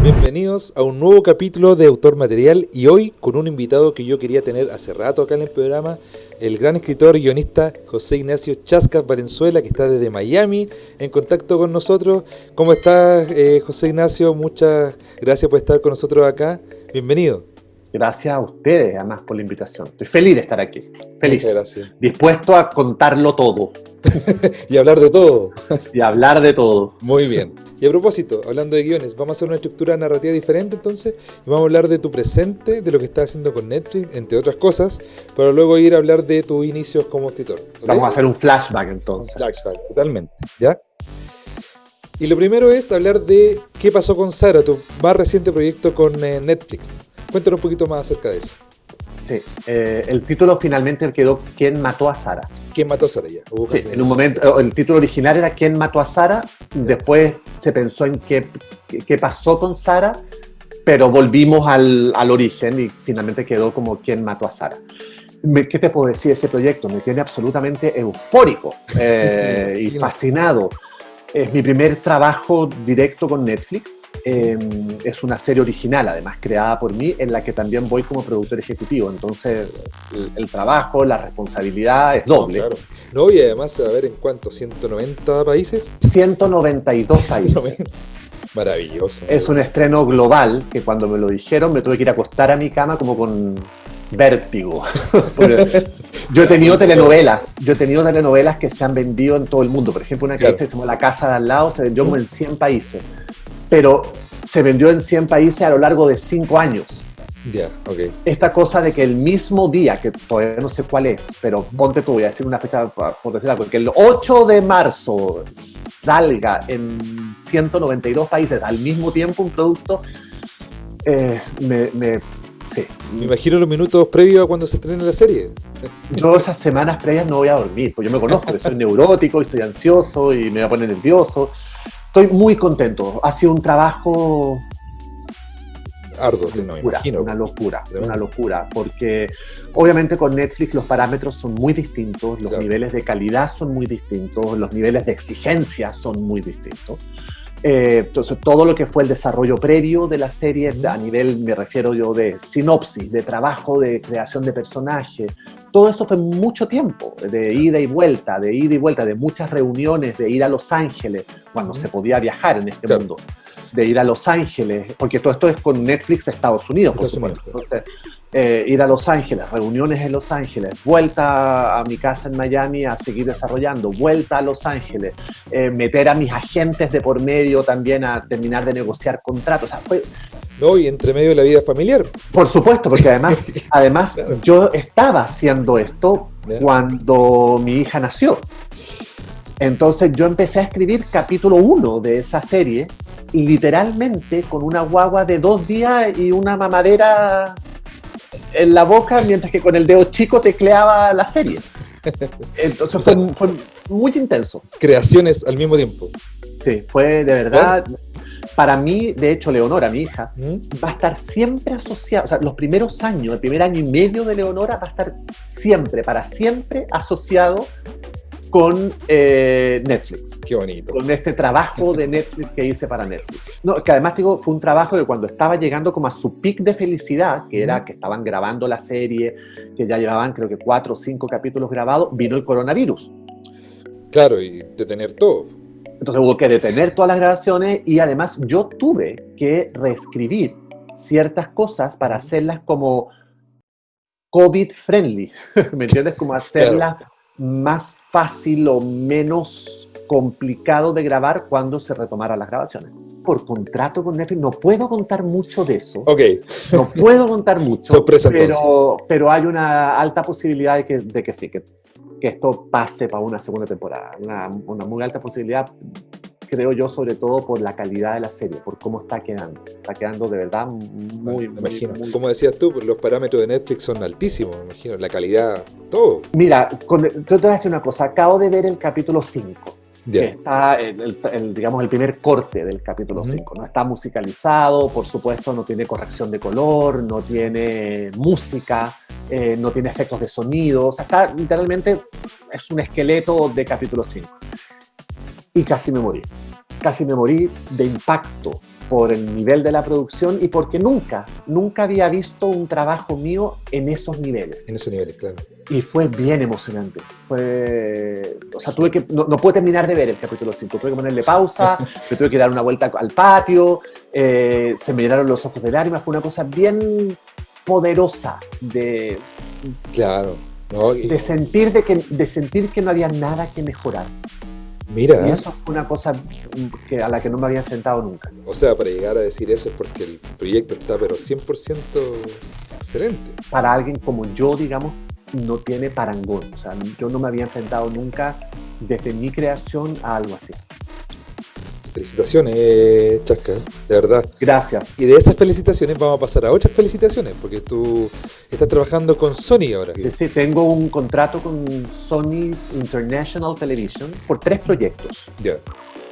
Bienvenidos a un nuevo capítulo de Autor Material y hoy con un invitado que yo quería tener hace rato acá en el programa, el gran escritor y guionista José Ignacio Chascas Valenzuela, que está desde Miami en contacto con nosotros. ¿Cómo estás, José Ignacio? Muchas gracias por estar con nosotros acá. Bienvenido. Gracias a ustedes, además, por la invitación. Estoy feliz de estar aquí. Feliz. Muchas gracias. Dispuesto a contarlo todo. Y hablar de todo. Y hablar de todo. Muy bien. Y a propósito, hablando de guiones, vamos a hacer una estructura narrativa diferente entonces y vamos a hablar de tu presente, de lo que estás haciendo con Netflix, entre otras cosas, para luego ir a hablar de tus inicios como escritor. ¿Okay? Vamos a hacer un flashback entonces. Un flashback, totalmente, ¿ya? Y lo primero es hablar de qué pasó con Sara, tu más reciente proyecto con Netflix. Cuéntanos un poquito más acerca de eso. Sí, el título finalmente quedó ¿Quién mató a Sara? ¿Quién mató a Sara ya? Sí, en un momento el título original era ¿Quién mató a Sara? Después se pensó en qué pasó con Sara, pero volvimos al origen y finalmente quedó como ¿Quién mató a Sara? ¿Qué te puedo decir de ese proyecto? Me tiene absolutamente eufórico y fascinado. Es mi primer trabajo directo con Netflix. Es una serie original, además creada por mí, en la que también voy como productor ejecutivo. Entonces, el trabajo, la responsabilidad es doble. No, claro. No, y además se va a ver en cuánto, ¿190 países? 192 países. Maravilloso. Es un estreno global que cuando me lo dijeron me tuve que ir a acostar a mi cama como con vértigo. Yo he tenido telenovelas que se han vendido en todo el mundo. Por ejemplo, una que se llama La Casa de Al Lado se vendió como en 100 países. Pero se vendió en 100 países a lo largo de 5 años. Ya, ok. Esta cosa de que el mismo día, que todavía no sé cuál es, pero ponte tú, voy a decir una fecha por decir algo, que el 8 de marzo salga en 192 países al mismo tiempo un producto, sí. Me imagino los minutos previos a cuando se estrena la serie. Yo esas semanas previas no voy a dormir, porque yo me conozco, que soy neurótico y soy ansioso y me voy a poner nervioso. Estoy muy contento. Ha sido un trabajo arduo, sí, no me imagino. Una locura, porque obviamente con Netflix los parámetros son muy distintos, los niveles de calidad son muy distintos, los niveles de exigencia son muy distintos. Entonces todo lo que fue el desarrollo previo de la serie, a nivel, me refiero yo, de sinopsis, de trabajo, de creación de personajes, todo eso fue mucho tiempo, de ida y vuelta, de muchas reuniones, de ir a Los Ángeles, cuando se podía viajar en este mundo, de ir a Los Ángeles, porque todo esto es con Netflix Estados Unidos, por supuesto. Entonces, ir a Los Ángeles, reuniones en Los Ángeles, vuelta a mi casa en Miami a seguir desarrollando, vuelta a Los Ángeles, meter a mis agentes de por medio también a terminar de negociar contratos. O sea, fue... No, y entre medio de la vida familiar. Por supuesto, porque además claro. Yo estaba haciendo esto cuando mi hija nació. Entonces yo empecé a escribir capítulo 1 de esa serie, literalmente con una guagua de 2 días y una mamadera en la boca, mientras que con el dedo chico tecleaba la serie. Entonces fue muy intenso. Creaciones al mismo tiempo. Sí, fue de verdad. Para mí, de hecho, Leonora, mi hija, va a estar siempre asociada, o sea, los primeros años, el primer año y medio de Leonora va a estar siempre, para siempre asociado con Netflix. Qué bonito. Con este trabajo de Netflix que hice para Netflix. No, que además digo, fue un trabajo que cuando estaba llegando como a su pic de felicidad, que era que estaban grabando la serie, que ya llevaban creo que 4 o 5 capítulos grabados, vino el coronavirus. Claro, y detener todo. Entonces hubo que detener todas las grabaciones y además yo tuve que reescribir ciertas cosas para hacerlas como COVID friendly, ¿me entiendes? Como hacerlas más fácil o menos complicado de grabar cuando se retomaran las grabaciones. Por contrato con Netflix no puedo contar mucho de eso. Ok. No puedo contar mucho, Sorpresa, pero hay una alta posibilidad de que sí, que esto pase para una segunda temporada. Una muy alta posibilidad, creo yo, sobre todo por la calidad de la serie, por cómo está quedando. Está quedando de verdad muy... Me imagino. Como decías tú, los parámetros de Netflix son altísimos, me imagino. La calidad, todo. Mira, yo te voy a decir una cosa. Acabo de ver el capítulo 5. Ya. que está digamos, el primer corte del capítulo 5. No está musicalizado, por supuesto, no tiene corrección de color, no tiene música, no tiene efectos de sonido, o sea, está literalmente, es un esqueleto de capítulo 5. Y casi me morí de impacto por el nivel de la producción y porque nunca había visto un trabajo mío en esos niveles. En esos niveles, claro. Y fue bien emocionante. O sea, no pude terminar de ver el capítulo 5, tuve que ponerle pausa, me tuve que dar una vuelta al patio, se me llenaron los ojos de lágrimas, fue una cosa bien poderosa Claro. No, de sentir que no había nada que mejorar. mira. Y eso fue una cosa a la que no me había enfrentado nunca. O sea, para llegar a decir eso es porque el proyecto está, pero 100% excelente. Para alguien como yo, digamos, no tiene parangón. O sea, yo no me había enfrentado nunca desde mi creación a algo así. Felicitaciones, Chasca, de verdad. Gracias. Y de esas felicitaciones vamos a pasar a otras felicitaciones, porque tú estás trabajando con Sony ahora. Sí, tengo un contrato con Sony International Television por 3 proyectos. Ya.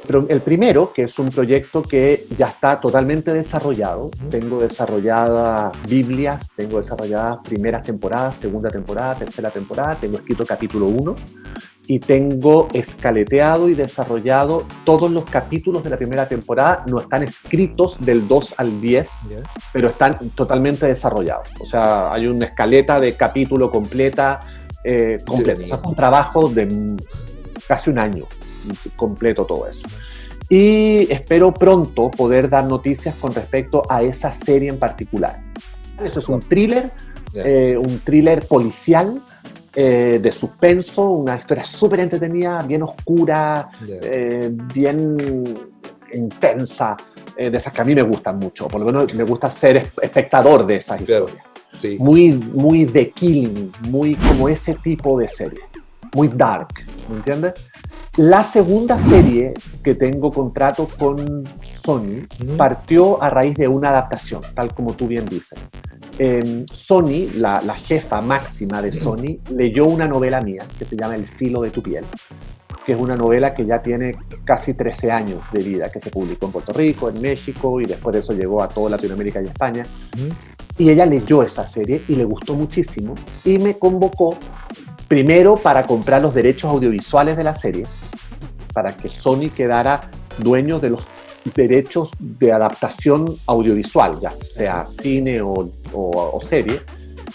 Pero el primero, que es un proyecto que ya está totalmente desarrollado, tengo desarrolladas Biblias, tengo desarrolladas primeras temporadas, segunda temporada, tercera temporada, tengo escrito capítulo 1 y tengo escaleteado y desarrollado todos los capítulos de la primera temporada. No están escritos del 2 al 10, pero están totalmente desarrollados. O sea, hay una escaleta de capítulo completa. O sea, es un trabajo de casi un año completo todo eso. Y espero pronto poder dar noticias con respecto a esa serie en particular. Eso es un thriller policial, de suspenso, una historia súper entretenida, bien oscura, bien intensa, de esas que a mí me gustan mucho. Por lo menos me gusta ser espectador de esas historias. Sí. Muy The Killing, muy como ese tipo de serie. Muy dark, ¿me entiendes? La segunda serie que tengo contrato con Sony partió a raíz de una adaptación, tal como tú bien dices. Sony, la jefa máxima de Sony, leyó una novela mía que se llama El filo de tu piel, que es una novela que ya tiene casi 13 años de vida, que se publicó en Puerto Rico, en México, y después de eso llegó a toda Latinoamérica y España. Y ella leyó esa serie y le gustó muchísimo y me convocó primero para comprar los derechos audiovisuales de la serie, para que Sony quedara dueño de los derechos de adaptación audiovisual, ya sea cine o serie,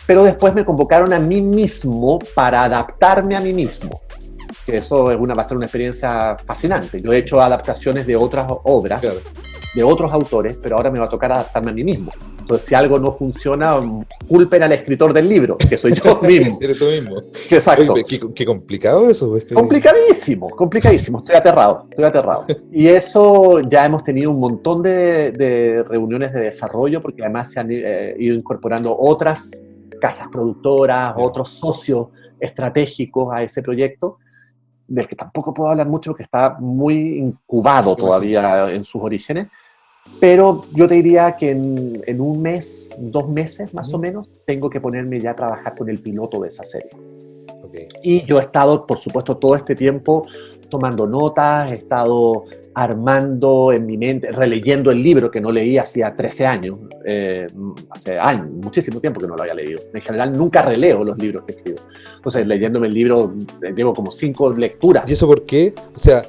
pero después me convocaron a mí mismo para adaptarme a mí mismo, que eso va a ser una experiencia fascinante. Yo he hecho adaptaciones de otras obras, de otros autores, pero ahora me va a tocar adaptarme a mí mismo. Entonces, si algo no funciona, culpen al escritor del libro, que soy yo mismo. Eres tú mismo. Exacto. Oye, qué complicado eso. Es que... Complicadísimo. Estoy aterrado. Y eso, ya hemos tenido un montón de reuniones de desarrollo, porque además se han ido incorporando otras casas productoras, otros socios estratégicos a ese proyecto, del que tampoco puedo hablar mucho porque está muy incubado todavía en sus orígenes. Pero yo te diría que en un mes, 2 meses más o menos, tengo que ponerme ya a trabajar con el piloto de esa serie. Y yo he estado, por supuesto, todo este tiempo tomando notas, he estado armando en mi mente, releyendo el libro que no leí hacía 13 años, hace años, muchísimo tiempo que no lo había leído. En general nunca releo los libros que escribo. Entonces, leyéndome el libro, llevo como 5 lecturas. ¿Y eso por qué? O sea,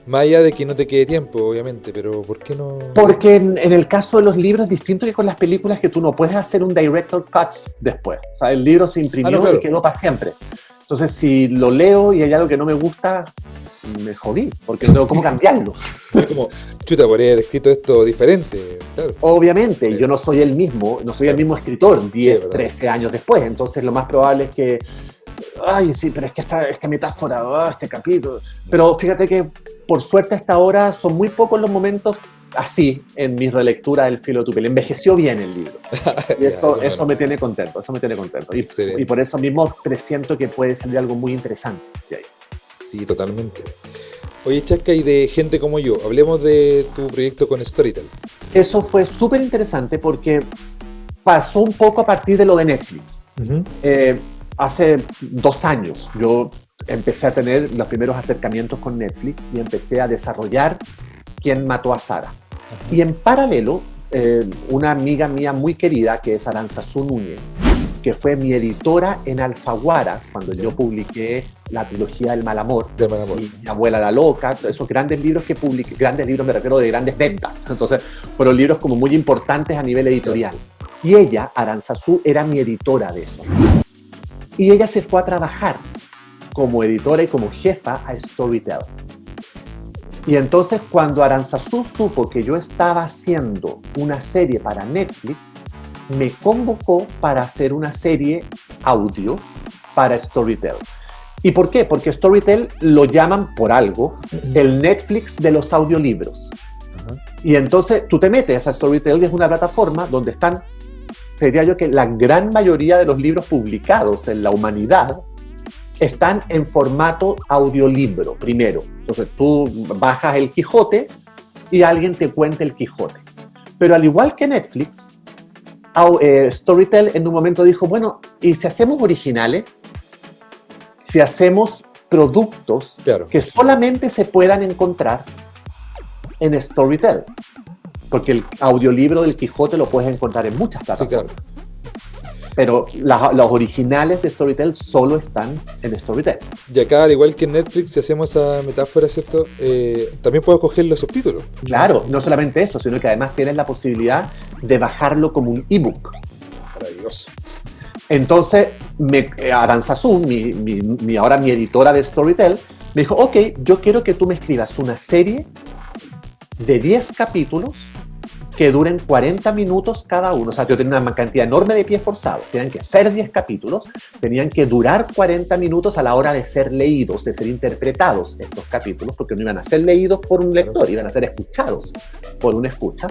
más allá de que no te quede tiempo, obviamente, pero ¿por qué no? Porque en el caso de los libros es distinto que con las películas, que tú no puedes hacer un director cut después. O sea, el libro se imprimió y quedó para siempre. Entonces, si lo leo y hay algo que no me gusta, me jodí, porque no tengo cómo cambiarlo. Es como, chuta, podría haber escrito esto diferente, claro. Obviamente, yo no soy el mismo escritor 10, 13 años después. Entonces, lo más probable es que, ay, sí, pero es que esta metáfora, este capítulo. Pero fíjate que, por suerte, hasta ahora son muy pocos los momentos así en mi relectura del filo de tu piel. Envejeció bien el libro. Y eso me tiene contento, Y por eso mismo presiento que puede salir algo muy interesante de ahí. Sí, totalmente. Oye, Chasca, y de gente como yo, hablemos de tu proyecto con Storytel. Eso fue súper interesante porque pasó un poco a partir de lo de Netflix. Hace 2 años yo empecé a tener los primeros acercamientos con Netflix y empecé a desarrollar Quién mató a Sara. Ajá. Y en paralelo, una amiga mía muy querida, que es Aranzazú Núñez, que fue mi editora en Alfaguara, cuando yo publiqué la trilogía del Mal Amor, y Mi abuela la loca, esos grandes libros que publiqué, grandes libros me refiero de grandes ventas, entonces fueron libros como muy importantes a nivel editorial. Y ella, Aranzazú, era mi editora de eso. Y ella se fue a trabajar como editora y como jefa a Storytel. Y entonces cuando Aranzazú supo que yo estaba haciendo una serie para Netflix, me convocó para hacer una serie audio para Storytel. ¿Y por qué? Porque Storytel lo llaman por algo el Netflix de los audiolibros. Uh-huh. Y entonces tú te metes a Storytel y es una plataforma donde están, diría yo que la gran mayoría de los libros publicados en la humanidad están en formato audiolibro, primero. Entonces tú bajas el Quijote y alguien te cuenta el Quijote. Pero al igual que Netflix, Storytel en un momento dijo, bueno, ¿y si hacemos originales? Si hacemos productos que solamente se puedan encontrar en Storytel. Porque el audiolibro del Quijote lo puedes encontrar en muchas plataformas. Sí, claro. Pero los originales de Storytel solo están en Storytel. Y acá, al igual que en Netflix, si hacemos esa metáfora, ¿cierto? También puedo coger los subtítulos. Claro, no solamente eso, sino que además tienes la posibilidad de bajarlo como un ebook. Maravilloso. Entonces, Aranzazú, ahora mi editora de Storytel, me dijo, ok, yo quiero que tú me escribas una serie de 10 capítulos que duren 40 minutos cada uno. O sea, yo tenía una cantidad enorme de pies forzados. Tenían que ser 10 capítulos, tenían que durar 40 minutos a la hora de ser leídos, de ser interpretados estos capítulos, porque no iban a ser leídos por un lector, iban a ser escuchados por un escucha.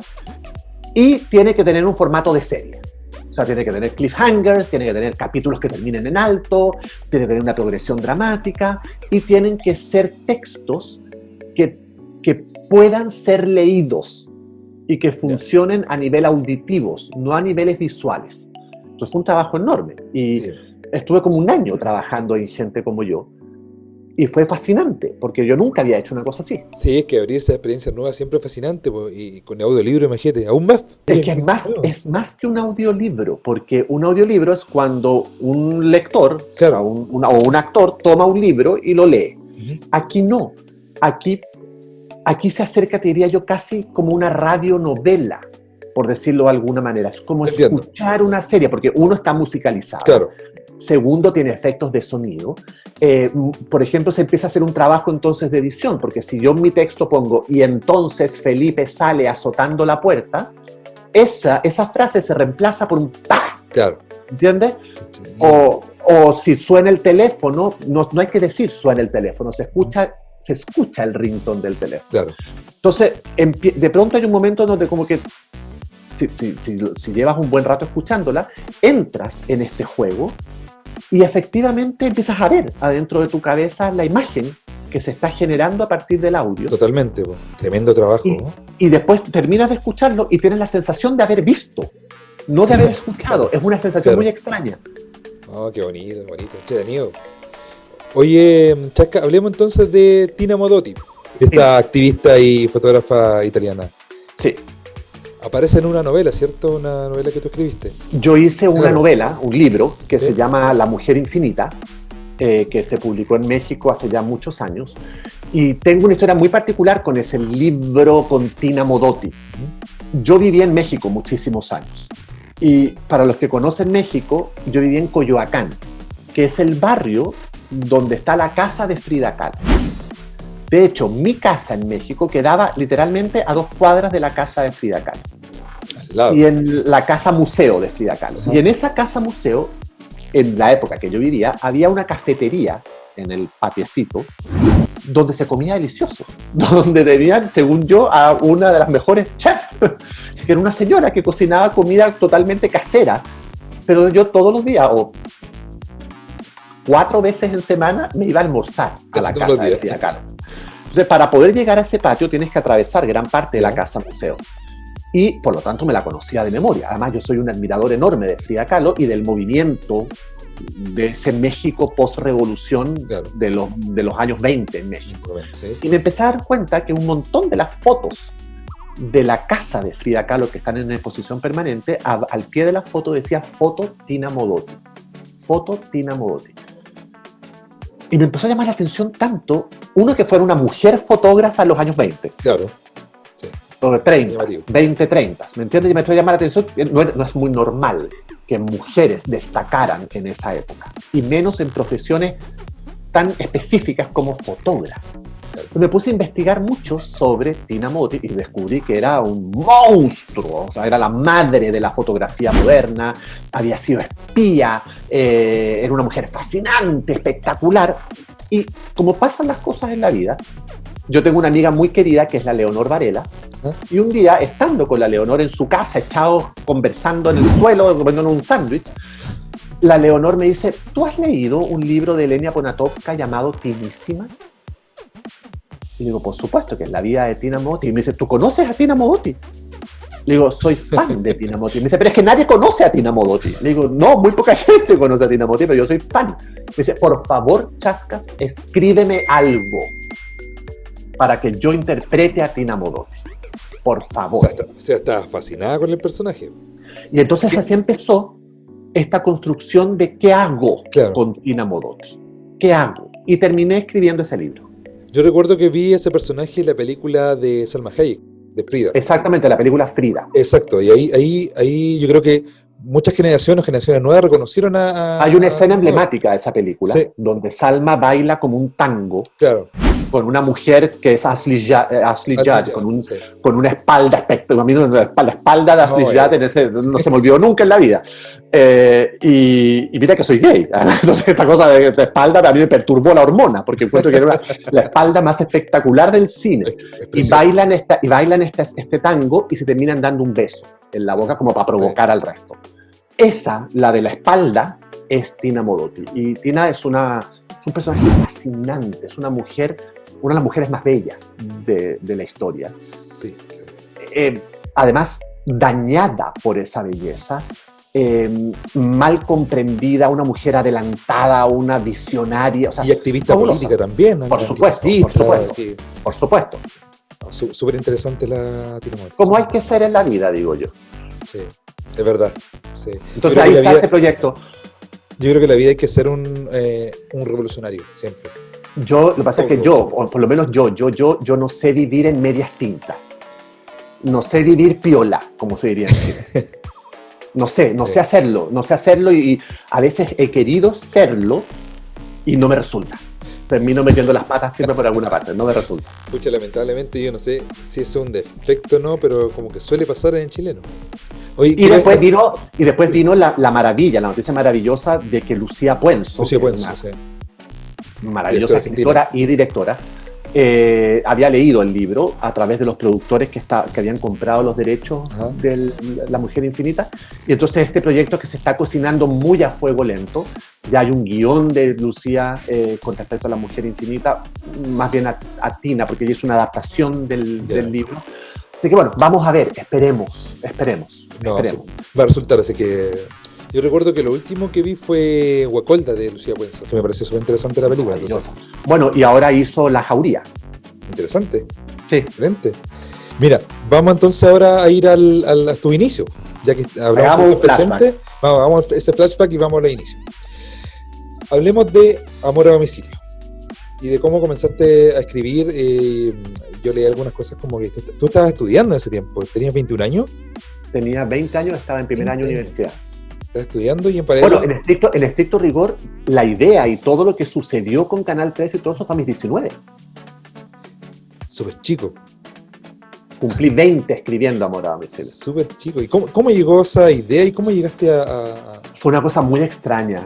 Y tiene que tener un formato de serie. O sea, tiene que tener cliffhangers, tiene que tener capítulos que terminen en alto, tiene que tener una progresión dramática y tienen que ser textos que puedan ser leídos y que funcionen a nivel auditivos, no a niveles visuales. Entonces fue un trabajo enorme y estuve como un año trabajando en gente como yo y fue fascinante porque yo nunca había hecho una cosa así. Sí, es que abrir esa experiencia nueva siempre es fascinante y con audiolibro, imagínate, aún más. Es que es más que un audiolibro, porque un audiolibro es cuando un lector o un actor toma un libro y lo lee. Uh-huh. Aquí no, Aquí se acerca, te diría yo, casi como una radionovela, por decirlo de alguna manera. Es como escuchar una serie, porque uno está musicalizado. Claro. Segundo, tiene efectos de sonido. Por ejemplo, se empieza a hacer un trabajo entonces de edición, porque si yo en mi texto pongo, y entonces Felipe sale azotando la puerta, esa frase se reemplaza por un ¡pah! Claro. ¿Entiendes? Sí. O si suena el teléfono, no hay que decir suena el teléfono, se escucha el ringtone del teléfono. Claro. Entonces, de pronto hay un momento donde como que si llevas un buen rato escuchándola, entras en este juego y efectivamente empiezas a ver adentro de tu cabeza la imagen que se está generando a partir del audio. Totalmente, tremendo trabajo. Y después terminas de escucharlo y tienes la sensación de haber visto, no de haber escuchado. Es una sensación muy extraña. Oh, qué bonito, entretenido. Oye, Chasca, hablemos entonces de Tina Modotti, esta activista y fotógrafa italiana. Sí. Aparece en una novela, ¿cierto? Una novela que tú escribiste. Yo hice una novela, un libro, que se llama La Mujer Infinita, que se publicó en México hace ya muchos años. Y tengo una historia muy particular con ese libro con Tina Modotti. Yo viví en México muchísimos años. Y para los que conocen México, yo viví en Coyoacán, que es el barrio donde está la casa de Frida Kahlo. De hecho, mi casa en México quedaba literalmente a 2 cuadras de la casa de Frida Kahlo. Y en la casa museo de Frida Kahlo. Y en esa casa museo, en la época que yo vivía, había una cafetería en el patiecito donde se comía delicioso. Donde tenían, según yo, a una de las mejores chefs, que era una señora que cocinaba comida totalmente casera. Pero yo todos los días, 4 veces en semana, me iba a almorzar a la casa de Frida Kahlo. Entonces, para poder llegar a ese patio tienes que atravesar gran parte de la casa museo. Y, por lo tanto, me la conocía de memoria. Además, yo soy un admirador enorme de Frida Kahlo y del movimiento de ese México post-revolución Claro. de los años 20 en México. Sí. Y me empecé a dar cuenta que un montón de las fotos de la casa de Frida Kahlo que están en exposición permanente, al pie de la foto decía foto Tina Modotti. Foto Tina Modotti. Y me empezó a llamar la atención tanto, uno, que fuera una mujer fotógrafa en los años 20. Claro. Sí. O 30, Llamativo. 20, 30. ¿Me entiendes? Y me empezó a llamar la atención, no es muy normal que mujeres destacaran en esa época. Y menos en profesiones tan específicas como fotógrafa. Me puse a investigar mucho sobre Tina Modotti y descubrí que era un monstruo, o sea, era la madre de la fotografía moderna, había sido espía, era una mujer fascinante, espectacular. Y como pasan las cosas en la vida, yo tengo una amiga muy querida que es la Leonor Varela, y un día, estando con la Leonor en su casa, echados conversando en el suelo, comiendo un sándwich, la Leonor me dice, ¿tú has leído un libro de Elena Poniatowska llamado Tinísima? Y le digo, por supuesto, que es la vida de Tina Modotti. Y me dice, ¿tú conoces a Tina Modotti? Le digo, soy fan de Tina Modotti. Me dice, pero es que nadie conoce a Tina Modotti. Le digo, no, muy poca gente conoce a Tina Modotti, pero yo soy fan. Me dice, por favor, Chascas, escríbeme algo para que yo interprete a Tina Modotti. Por favor. O sea, estaba fascinada con el personaje. Y entonces así empezó esta construcción de qué hago con Tina Modotti. ¿Qué hago? Y terminé escribiendo ese libro. Yo recuerdo que vi ese personaje en la película de Salma Hayek, de Frida. Exactamente, la película Frida. Exacto, y ahí yo creo que muchas generaciones nuevas reconocieron Hay una escena emblemática de esa película, sí, donde Salma baila como un tango, claro, con una mujer que es Ashley Judd, con una espalda espectacular. La espalda de Ashley Judd no se me olvidó nunca en la vida. Y mira que soy gay. Entonces esta cosa de espalda a mí me perturbó la hormona, porque encuentro que era la espalda más espectacular del cine. Y bailan este tango y se terminan dando un beso en la boca como para provocar al resto. Esa, la de la espalda, es Tina Modotti. Y Tina es un personaje fascinante, es una de las mujeres más bellas de la historia. Sí, sí. Además, dañada por esa belleza, mal comprendida, una mujer adelantada, una visionaria. O sea, y activista política también. Por supuesto. Por supuesto. Súper interesante la Tina Modotti. Como hay que ser en la vida, digo yo. Sí, es verdad. Sí. Entonces ahí está ese proyecto. Yo creo que la vida hay que ser un revolucionario, siempre. Lo que pasa es que yo, o por lo menos yo no sé vivir en medias tintas. No sé vivir piola, como se diría en Chile. No sé hacerlo y a veces he querido serlo y no me resulta. Termino metiendo las patas siempre por alguna parte, no me resulta. Pucha, lamentablemente yo no sé si eso es un defecto o no, pero como que suele pasar en el chileno. Oye, y después vino la maravilla, la noticia maravillosa de que Lucía Puenzo, sí, maravillosa escritora y directora, había leído el libro a través de los productores que habían comprado los derechos de La Mujer Infinita, y entonces este proyecto que se está cocinando muy a fuego lento, ya hay un guión de Lucía con respecto a La Mujer Infinita, más bien a Tina, porque ella es una adaptación del libro. Así que bueno, vamos a ver, esperemos. No, sí, va a resultar, así que yo recuerdo que lo último que vi fue Guacolda de Lucía Puenzo, que me pareció súper interesante la película. Entonces. Bueno, y ahora hizo La Jauría. Interesante. Sí. Excelente. Mira, vamos entonces ahora a ir a tu inicio, ya que hablamos del presente. Vamos a ese flashback y vamos al inicio. Hablemos de Amor a Domicilio y de cómo comenzaste a escribir. Yo leí algunas cosas como que tú estabas estudiando en ese tiempo. ¿Tenías 21 años? Tenía 20 años, estaba en primer año de universidad. Estás estudiando y en paralelo. Bueno, en estricto rigor, la idea y todo lo que sucedió con Canal 13 y todo eso fue a mis 19. Súper chico. Cumplí 20 escribiendo Amor a Domicilio. Súper chico. ¿Y cómo llegó esa idea y cómo llegaste a...? Fue una cosa muy extraña.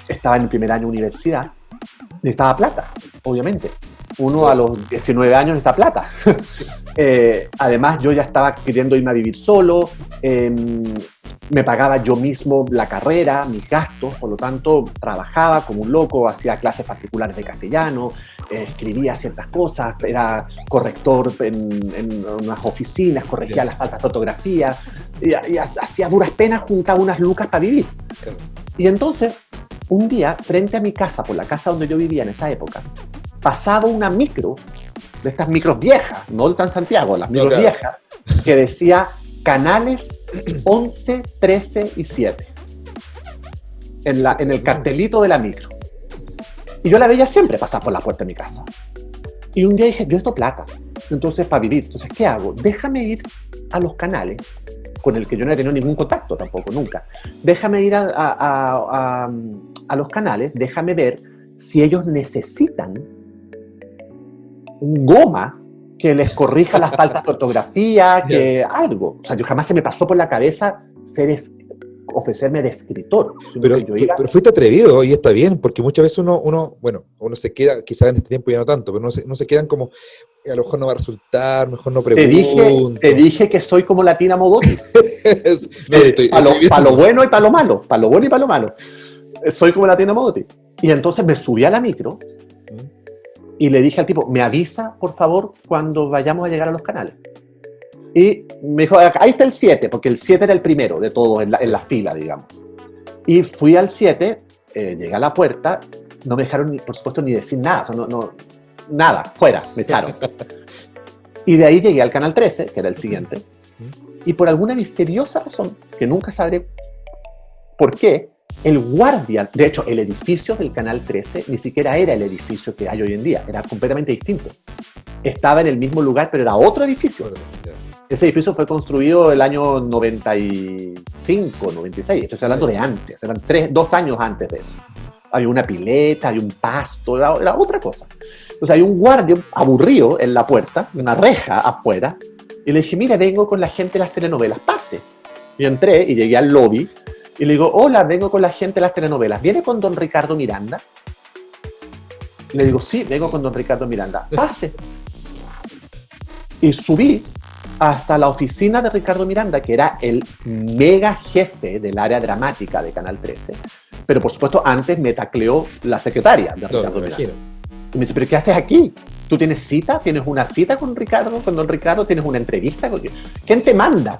Estaba en el primer año de universidad, necesitaba plata, obviamente. Uno a los 19 años necesita plata. Además, yo ya estaba queriendo irme a vivir solo. me pagaba yo mismo la carrera, mis gastos, por lo tanto trabajaba como un loco, hacía clases particulares de castellano, escribía ciertas cosas, era corrector en unas oficinas, corregía las faltas de ortografía, y hacía duras penas, juntaba unas lucas para vivir. Claro. Y entonces, un día, frente a mi casa, por la casa donde yo vivía en esa época, pasaba una micro, de estas micros viejas, no tan Santiago, las micros viejas, que decía canales 11, 13 y 7 en el cartelito de la micro. Y yo la veía siempre pasar por la puerta de mi casa. Y un día dije, yo esto plata, entonces para vivir, entonces ¿qué hago? Déjame ir a los canales, con el que yo no he tenido ningún contacto tampoco, nunca. Déjame ir a los canales, déjame ver si ellos necesitan un goma que les corrija las faltas de ortografía, que algo. O sea, yo jamás se me pasó por la cabeza ofrecerme de escritor. Pero fuiste atrevido y está bien, porque muchas veces uno se queda, quizás en este tiempo ya no tanto, pero no se quedan como, a lo mejor no va a resultar, mejor no pregunto. Te dije que soy como Latina Modotti. Para lo bueno y para lo malo. Para lo bueno y para lo malo. Soy como Latina Modotti. Y entonces me subí a la micro y le dije al tipo, me avisa, por favor, cuando vayamos a llegar a los canales. Y me dijo, ahí está el 7, porque el 7 era el primero de todos en la fila, digamos. Y fui al 7, llegué a la puerta, no me dejaron, por supuesto, ni decir nada, nada, fuera, me echaron. Y de ahí llegué al canal 13, que era el siguiente, y por alguna misteriosa razón, que nunca sabré por qué, el guardia, de hecho, el edificio del canal 13 ni siquiera era el edificio que hay hoy en día, era completamente distinto. Estaba en el mismo lugar, pero era otro edificio. Ese edificio fue construido el año 95, 96, estoy hablando de antes, eran 2 años antes de eso. Había una pileta, había un pasto, era otra cosa. Entonces hay un guardia aburrido en la puerta, una reja afuera, y le dije, mire, vengo con la gente de las telenovelas, pase. Y entré y llegué al lobby, y le digo, hola, vengo con la gente de las telenovelas, ¿viene con don Ricardo Miranda? Y le digo, sí, vengo con don Ricardo Miranda, pase. Y subí hasta la oficina de Ricardo Miranda, que era el mega jefe del área dramática de Canal 13, pero por supuesto antes me tacleó la secretaria de Ricardo Miranda. Y me dice, ¿pero qué haces aquí? ¿Tú tienes cita? ¿Tienes una cita con Ricardo? ¿Con don Ricardo? ¿Tienes una entrevista? ¿Quién te manda?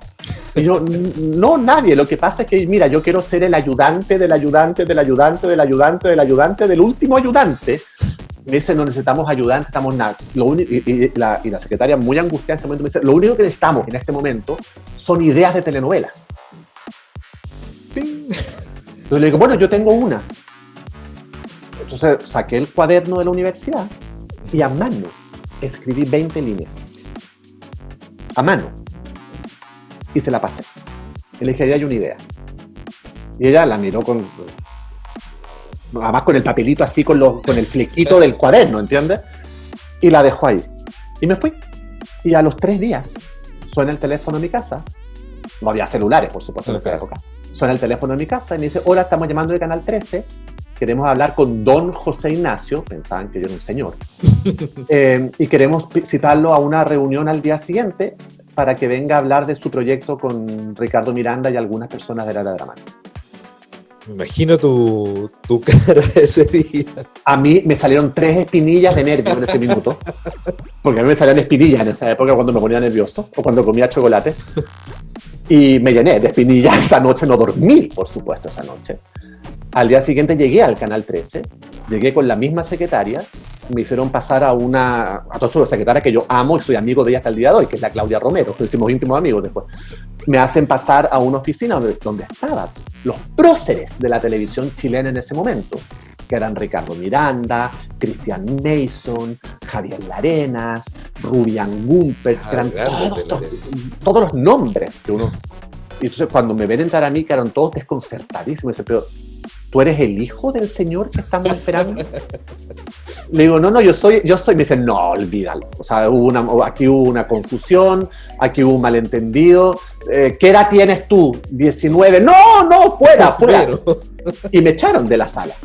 Y yo, no, nadie. Lo que pasa es que, mira, yo quiero ser el ayudante del ayudante del ayudante del ayudante del ayudante del último ayudante. Me dice, no necesitamos ayudantes, estamos nada. Y la secretaria, muy angustiada en ese momento, me dice, lo único que necesitamos en este momento son ideas de telenovelas. Entonces le digo, bueno, yo tengo una. Entonces saqué el cuaderno de la universidad y a mano escribí 20 líneas. A mano. Y se la pasé. Y le dije, ahí hay una idea. Y ella la miró además con el papelito así, con el flequito del cuaderno, ¿entiendes? Y la dejó ahí. Y me fui. Y a los 3 días suena el teléfono de mi casa. No había celulares, por supuesto, en esa época. Suena el teléfono de mi casa y me dice, hola, estamos llamando de Canal 13. Queremos hablar con don José Ignacio. Pensaban que yo era un señor. Y queremos citarlo a una reunión al día siguiente para que venga a hablar de su proyecto con Ricardo Miranda y algunas personas del área dramática. Me imagino tu cara ese día. A mí me salieron 3 espinillas de nervios en ese minuto. Porque a mí me salían espinillas en esa época cuando me ponía nervioso o cuando comía chocolate. Y me llené de espinillas esa noche. No dormí, por supuesto, esa noche. Al día siguiente llegué al Canal 13. Llegué con la misma secretaria. Me hicieron pasar a toda su secretaria que yo amo y soy amigo de ella hasta el día de hoy, que es la Claudia Romero. Nos hicimos íntimos amigos después. Me hacen pasar a una oficina donde estaban los próceres de la televisión chilena en ese momento, que eran Ricardo Miranda, Christian Mason, Javier Larenas, Rubian Gumpers, que eran todos los nombres que uno... Y entonces cuando me ven entrar a mí, quedaron todos desconcertadísimos. Me dicen, pero ¿tú eres el hijo del señor que estamos esperando? Le digo, no, yo soy. Me dicen, no, olvídalo. O sea, aquí hubo una confusión, aquí hubo un malentendido. ¿Qué edad tienes tú? 19. No, fuera. Y me echaron de la sala.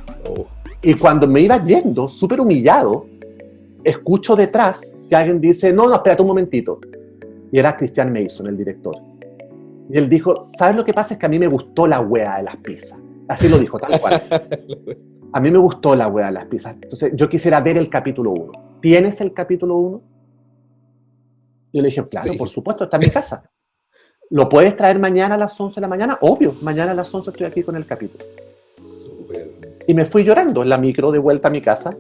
Y cuando me iba yendo, súper humillado, escucho detrás que alguien dice, no, espérate un momentito. Y era Christian Mason, el director. Y él dijo, ¿sabes lo que pasa? Es que a mí me gustó la wea de las pizzas. Así lo dijo, tal cual. A mí me gustó la wea de las pizzas. Entonces yo quisiera ver el capítulo 1. ¿Tienes el capítulo 1? Yo le dije, claro, sí, por supuesto, está en mi casa. ¿Lo puedes traer mañana a las 11 de la mañana? Obvio, mañana a las 11 estoy aquí con el capítulo. Super. Y me fui llorando en la micro de vuelta a mi casa,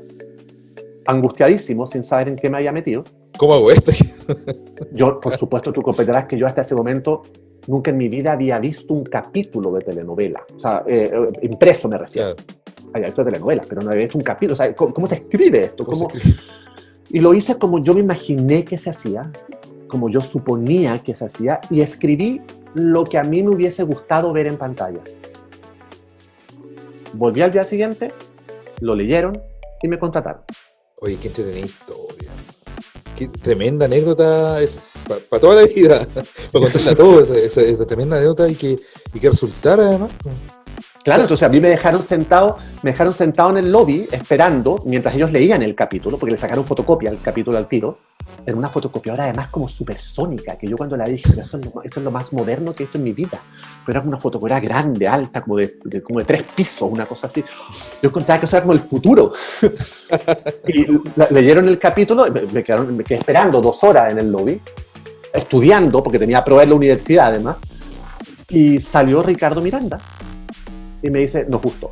angustiadísimo, sin saber en qué me había metido. ¿Cómo hago esto? Yo, por supuesto, tú comprenderás que yo hasta ese momento nunca en mi vida había visto un capítulo de telenovela. O sea, impreso me refiero. Claro. Había visto telenovelas, pero no había visto un capítulo. O sea, ¿cómo se escribe esto? ¿Cómo? Y lo hice como yo me imaginé que se hacía, como yo suponía que se hacía, y escribí lo que a mí me hubiese gustado ver en pantalla. Volví al día siguiente, lo leyeron y me contrataron. Oye, qué entretenida historia. Qué tremenda anécdota es para toda la vida, para contarla todo, esa tremenda anécdota y que resultara además. Claro, entonces a mí me dejaron sentado en el lobby esperando mientras ellos leían el capítulo, porque le sacaron fotocopia al capítulo al tiro. Era una fotocopiadora además como supersónica, que yo cuando la dije, esto es lo más moderno que he visto en mi vida. Pero era una fotocopiadora grande, alta, como de 3 pisos, una cosa así. Yo contaba que eso era como el futuro. Y leyeron el capítulo, me quedé esperando 2 horas en el lobby, estudiando, porque tenía prueba en la universidad además, y salió Ricardo Miranda. Y me dice, nos gustó.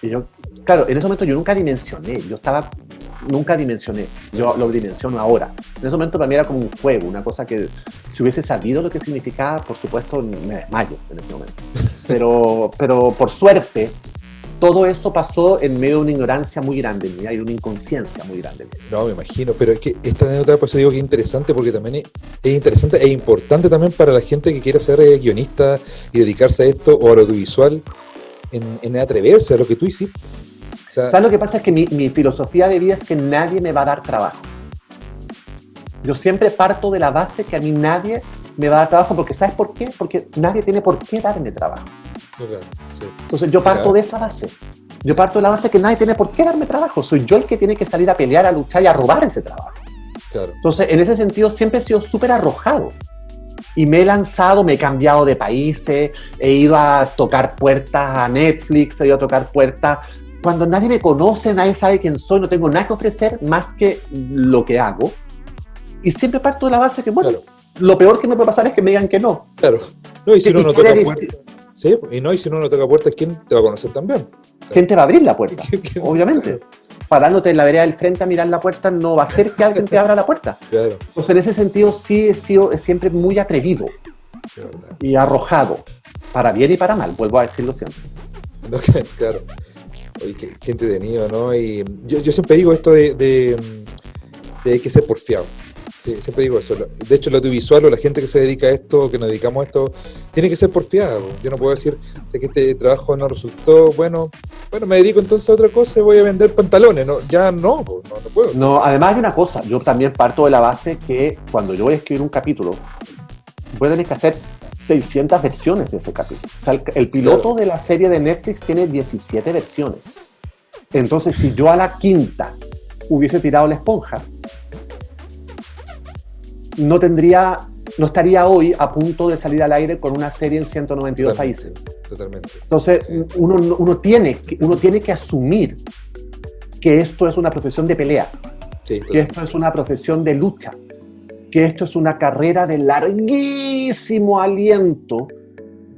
Y yo, claro, en ese momento yo nunca dimensioné, yo lo dimensiono ahora. En ese momento para mí era como un juego, una cosa que si hubiese sabido lo que significaba, por supuesto me desmayo en ese momento. Pero por suerte, todo eso pasó en medio de una ignorancia muy grande mía y de una inconsciencia muy grande mía. No, me imagino, pero es que esta anécdota, por eso digo que es interesante, porque también es interesante e importante también para la gente que quiera ser guionista y dedicarse a esto o a lo audiovisual, en atreverse a lo que tú hiciste. O sea, ¿sabes lo que pasa? Es que mi filosofía de vida es que nadie me va a dar trabajo. Yo siempre parto de la base que a mí nadie me va a dar trabajo, porque ¿sabes por qué? Porque nadie tiene por qué darme trabajo. Okay, sí. Entonces yo parto de esa base. Yo parto de la base que nadie tiene por qué darme trabajo. Soy yo el que tiene que salir a pelear, a luchar y a robar ese trabajo. Claro. Entonces, en ese sentido, siempre he sido súper arrojado. Y me he lanzado, me he cambiado de países, he ido a tocar puertas a Netflix, he ido a tocar puertas. Cuando nadie me conoce, nadie sabe quién soy, no tengo nada que ofrecer más que lo que hago. Y siempre parto de la base que, bueno, claro, lo peor que me puede pasar es que me digan que no. Claro. No, y si uno no toca puertas. Sí, y si uno no toca puertas, ¿quién te va a conocer también? Claro. ¿Quién te va a abrir la puerta? Obviamente. Claro. Parándote en la vereda del frente a mirar la puerta no va a ser que alguien te abra la puerta. Claro. Entonces, en ese sentido, sí he sido siempre muy atrevido y arrojado, para bien y para mal, vuelvo a decirlo siempre. No, claro. Oye, qué entretenido, ¿no? Y yo siempre digo esto de que ser porfiado. Sí, siempre digo eso. De hecho, el audiovisual o la gente que se dedica a esto, que nos dedicamos a esto, tiene que ser porfiada. Yo no puedo decir, sé que este trabajo no resultó, bueno, me dedico entonces a otra cosa y voy a vender pantalones. No, ya no puedo. No, además hay una cosa, yo también parto de la base que cuando yo voy a escribir un capítulo, voy a tener que hacer 600 versiones de ese capítulo. O sea, el piloto de la serie de Netflix tiene 17 versiones. Entonces, si yo a la quinta hubiese tirado la esponja, no estaría hoy a punto de salir al aire con una serie en 192 países. Totalmente. Entonces, uno tiene que asumir que esto es una profesión de pelea, que esto es una profesión de lucha, que esto es una carrera de larguísimo aliento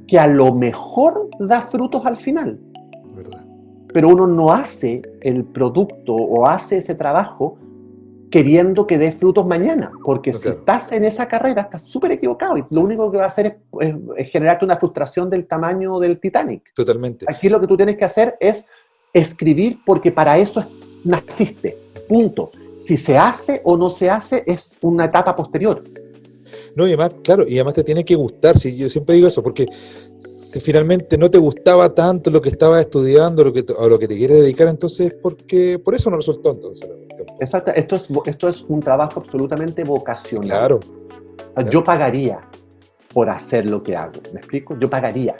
que a lo mejor da frutos al final. ¿Verdad? Pero uno no hace el producto o hace ese trabajo queriendo que dé frutos mañana, porque si estás en esa carrera estás súper equivocado y lo único que va a hacer es generarte una frustración del tamaño del Titanic. Totalmente. Aquí lo que tú tienes que hacer es escribir porque para eso naciste, punto. Si se hace o no se hace es una etapa posterior. No, y además, claro, y además te tiene que gustar, sí, yo siempre digo eso, porque si finalmente no te gustaba tanto lo que estabas estudiando, a lo que te quieres dedicar, entonces porque por eso no resultó entonces. Exacto, esto es un trabajo absolutamente vocacional. Claro. Yo pagaría por hacer lo que hago, ¿me explico? Yo pagaría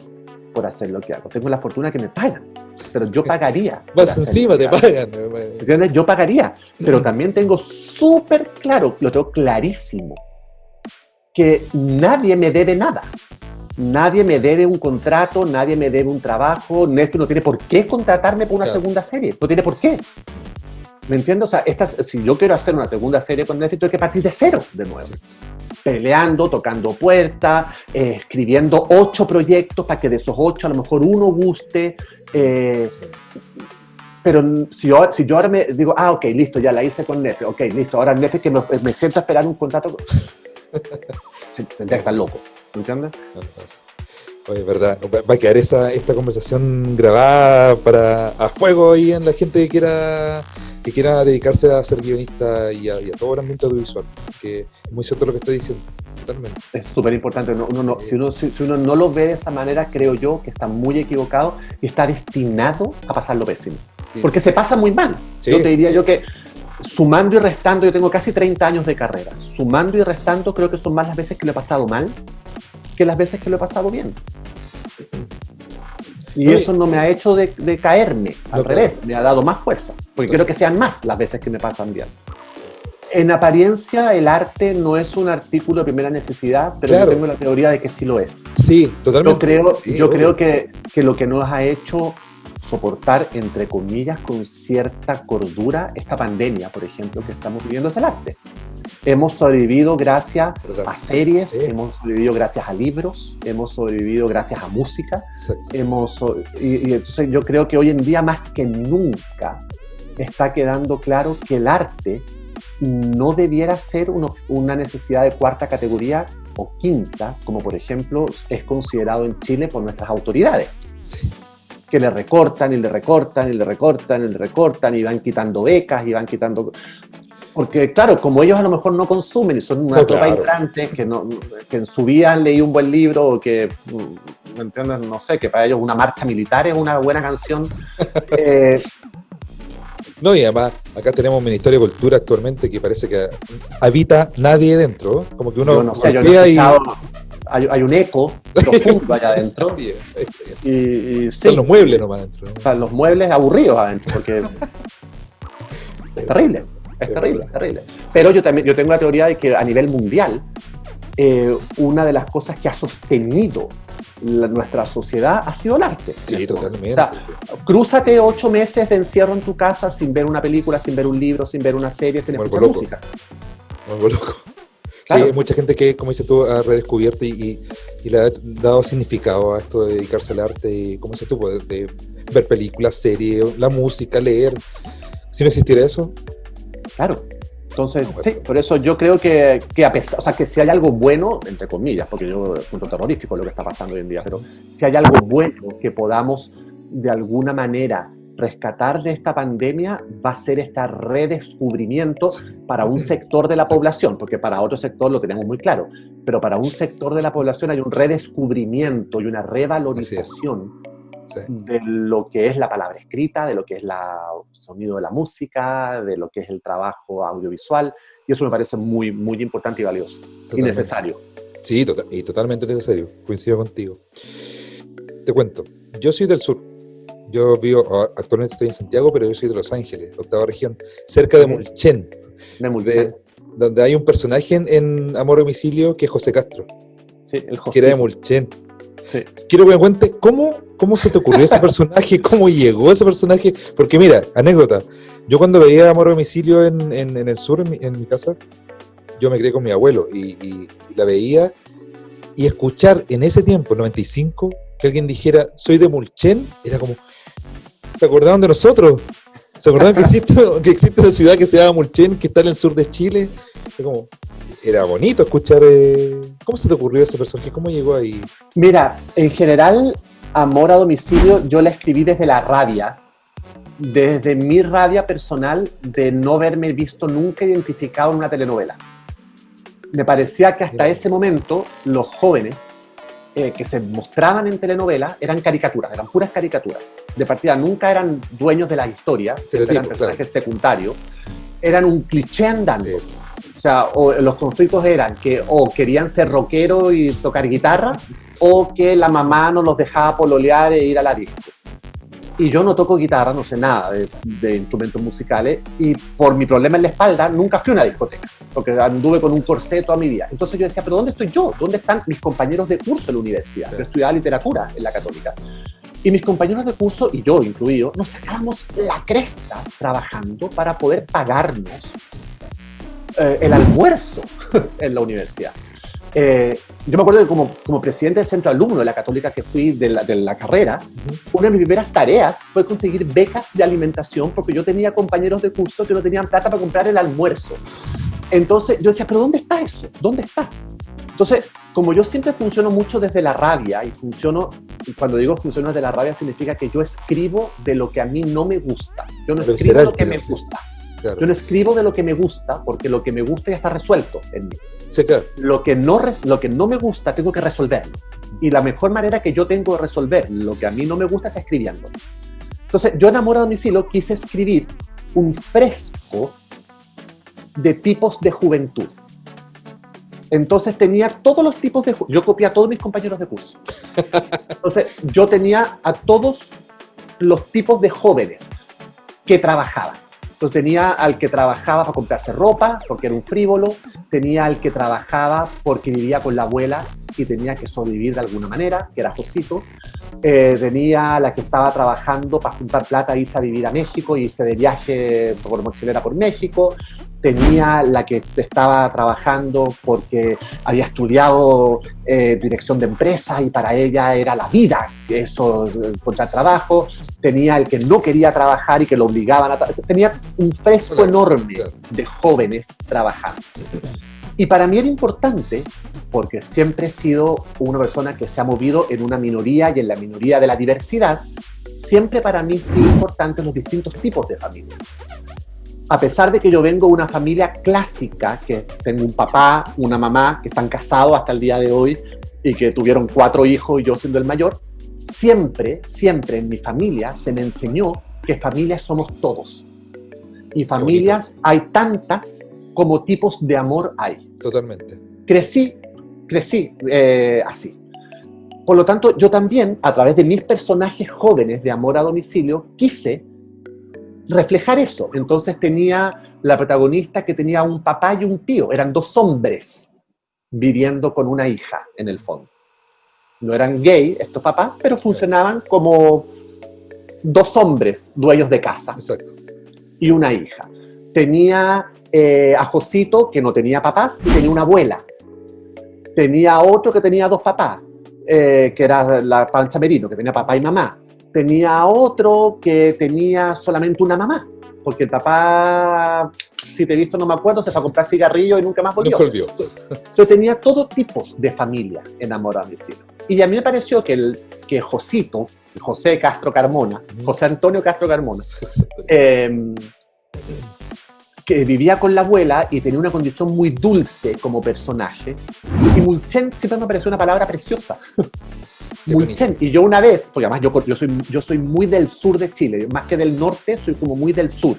por hacer lo que hago. Tengo la fortuna que me pagan, pero yo pagaría. Más encima te pagan. ¿Entiendes? Yo pagaría, pero también tengo súper claro, lo tengo clarísimo, que nadie me debe nada. Nadie me debe un contrato, nadie me debe un trabajo. Netflix no tiene por qué contratarme por una segunda serie. No tiene por qué. ¿Me entiendes? O sea, si yo quiero hacer una segunda serie con Netflix, tengo que partir de cero de nuevo. Sí. Peleando, tocando puertas, escribiendo 8 proyectos para que de esos 8 a lo mejor uno guste. Pero si yo ahora me digo, ok, listo, ya la hice con Netflix. Ok, listo, ahora Netflix que me siento a esperar un contrato. Tendría que estar loco. ¿Me entiendes? Oye, verdad, va a quedar esta conversación grabada a fuego ahí en la gente que quiera dedicarse a ser guionista y a todo el ambiente audiovisual, que es muy cierto lo que estoy diciendo, totalmente. Es súper importante, si uno no lo ve de esa manera, creo yo que está muy equivocado y está destinado a pasarlo pésimo, sí. Porque se pasa muy mal. Sí. Yo te diría yo que sumando y restando, yo tengo casi 30 años de carrera, sumando y restando creo que son más las veces que lo he pasado mal que las veces que lo he pasado bien. Y eso no me ha hecho de caerme, al revés, me ha dado más fuerza, porque quiero que sean más las veces que me pasan bien. En apariencia, el arte no es un artículo de primera necesidad, pero yo tengo la teoría de que sí lo es. Sí, totalmente. Yo creo que lo que nos ha hecho soportar, entre comillas, con cierta cordura esta pandemia, por ejemplo, que estamos viviendo, es el arte. Hemos sobrevivido gracias a series, hemos sobrevivido gracias a libros, hemos sobrevivido gracias a música. Y entonces yo creo que hoy en día más que nunca está quedando claro que el arte no debiera ser una necesidad de cuarta categoría o quinta, como por ejemplo es considerado en Chile por nuestras autoridades. Sí. Que le recortan y le recortan y le recortan y le recortan y van quitando becas y van quitando... Porque, claro, como ellos a lo mejor no consumen y son una tropa ignorantes que en su vida han leído un buen libro o que, ¿me entiendes? No sé, que para ellos una marcha militar es una buena canción. No, y además, acá tenemos un Ministerio de Cultura actualmente que parece que habita nadie dentro, como que uno... Yo no sé, yo no he escuchado, hay un eco profundo allá adentro. Y están los muebles nomás adentro, ¿no? Están los muebles aburridos adentro, porque es terrible. Es terrible, es terrible. Pero yo tengo la teoría de que a nivel mundial, una de las cosas que ha sostenido nuestra sociedad ha sido el arte. Sí, totalmente. O sea, crúzate 8 meses de encierro en tu casa sin ver una película, sin ver un libro, sin ver una serie, sin escuchar música. Muy loco. Claro. Sí, hay mucha gente que, como dices tú, ha redescubierto y le ha dado significado a esto de dedicarse al arte, y, como dices tú, de ver películas, series, la música, leer. Si no existiera eso... Claro, entonces, sí, por eso yo creo que a pesar, o sea, que si hay algo bueno, entre comillas, porque yo es un terrorífico lo que está pasando hoy en día, pero si hay algo bueno que podamos de alguna manera rescatar de esta pandemia, va a ser este redescubrimiento para un sector de la población, porque para otro sector lo tenemos muy claro, pero para un sector de la población hay un redescubrimiento y una revalorización de lo que es la palabra escrita, de lo que es el sonido de la música, de lo que es el trabajo audiovisual, y eso me parece muy, muy importante y valioso. Totalmente. Y necesario. Sí, y totalmente necesario, coincido contigo. Te cuento, yo soy del sur, yo vivo, actualmente estoy en Santiago, pero yo soy de Los Ángeles, 8ª región, cerca de Mulchen, donde hay un personaje en Amor a Domicilio que es José Castro, sí, el José. Que era de Mulchen. Sí. Quiero que me cuentes cómo se te ocurrió ese personaje, cómo llegó ese personaje, porque mira, anécdota, yo cuando veía Amor a Domicilio en el sur, en mi casa, yo me crié con mi abuelo y la veía, y escuchar en ese tiempo, 95, que alguien dijera, soy de Mulchen, era como, ¿se acordaban de nosotros? ¿Se acordaban que existe una ciudad que se llama Mulchen, que está en el sur de Chile? Era bonito escuchar. ¿Cómo se te ocurrió ese personaje? ¿Cómo llegó ahí? Mira, en general, Amor a Domicilio, yo la escribí desde la rabia, desde mi rabia personal de no haberme visto nunca identificado en una telenovela. Me parecía que hasta ese momento los jóvenes que se mostraban en telenovelas eran caricaturas, eran puras caricaturas. De partida nunca eran dueños de la historia, eran personajes secundarios, eran un cliché andando. Sí. O sea, o los conflictos eran que o querían ser rockeros y tocar guitarra, o que la mamá no los dejaba pololear e ir a la disco. Y yo no toco guitarra, no sé nada de instrumentos musicales, y por mi problema en la espalda nunca fui a una discoteca, porque anduve con un corsé toda mi vida. Entonces yo decía, ¿pero dónde estoy yo? ¿Dónde están mis compañeros de curso en la universidad? Yo estudiaba literatura en la Católica. Y mis compañeros de curso, y yo incluido, nos sacábamos la cresta trabajando para poder pagarnos el almuerzo en la universidad. Yo me acuerdo que como presidente del centro alumno de la Católica que fui de la carrera, una de mis primeras tareas fue conseguir becas de alimentación porque yo tenía compañeros de curso que no tenían plata para comprar el almuerzo. Entonces yo decía, ¿pero dónde está eso? ¿Dónde está? Entonces, como yo siempre funciono mucho desde la rabia, y cuando digo funciono desde la rabia significa que yo escribo de lo que a mí no me gusta. Yo no escribo de lo que me gusta. Claro. Yo no escribo de lo que me gusta porque lo que me gusta ya está resuelto en mí. Sí, claro. Lo que no me gusta tengo que resolverlo. Y la mejor manera que yo tengo de resolver lo que a mí no me gusta es escribiendo. Entonces, yo en Amor a Domicilio quise escribir un fresco de tipos de juventud. Entonces tenía todos los tipos de... Yo copié a todos mis compañeros de curso. Entonces, yo tenía a todos los tipos de jóvenes que trabajaban. Entonces tenía al que trabajaba para comprarse ropa, porque era un frívolo, tenía al que trabajaba porque vivía con la abuela y tenía que sobrevivir de alguna manera, que era Josito, tenía a la que estaba trabajando para juntar plata e irse a vivir a México, y irse de viaje por mochilera por México, tenía la que estaba trabajando porque había estudiado dirección de empresas y para ella era la vida, eso, encontrar trabajo. Tenía el que no quería trabajar y que lo obligaban a trabajar. Tenía un fresco enorme de jóvenes trabajando. Y para mí era importante, porque siempre he sido una persona que se ha movido en una minoría y en la minoría de la diversidad, siempre para mí sí importantes los distintos tipos de familia. A pesar de que yo vengo de una familia clásica, que tengo un papá, una mamá, que están casados hasta el día de hoy y que tuvieron 4 hijos y yo siendo el mayor, siempre en mi familia se me enseñó que familias somos todos. Y familias hay tantas como tipos de amor hay. Totalmente. Crecí así. Por lo tanto, yo también, a través de mis personajes jóvenes de Amor a Domicilio, quise reflejar eso. Entonces tenía la protagonista que tenía un papá y un tío. Eran 2 hombres viviendo con una hija, en el fondo. No eran gay estos papás, pero funcionaban como 2 hombres dueños de casa. Exacto. Y una hija. Tenía a Josito, que no tenía papás, y tenía una abuela. Tenía otro que tenía 2 papás, que era la Pancha Merino, que tenía papá y mamá. Tenía otro que tenía solamente una mamá, porque el papá, si te he visto no me acuerdo, se fue a comprar cigarrillos y nunca más volvió. Yo tenía todo tipos de familia en Amor a Domicilio. Y a mí me pareció que Josito, José Castro Carmona, José Antonio Castro Carmona, que vivía con la abuela y tenía una condición muy dulce como personaje. Y Mulchen siempre me pareció una palabra preciosa. Mulchen. Y yo una vez, porque además yo soy muy del sur de Chile, más que del norte, soy como muy del sur.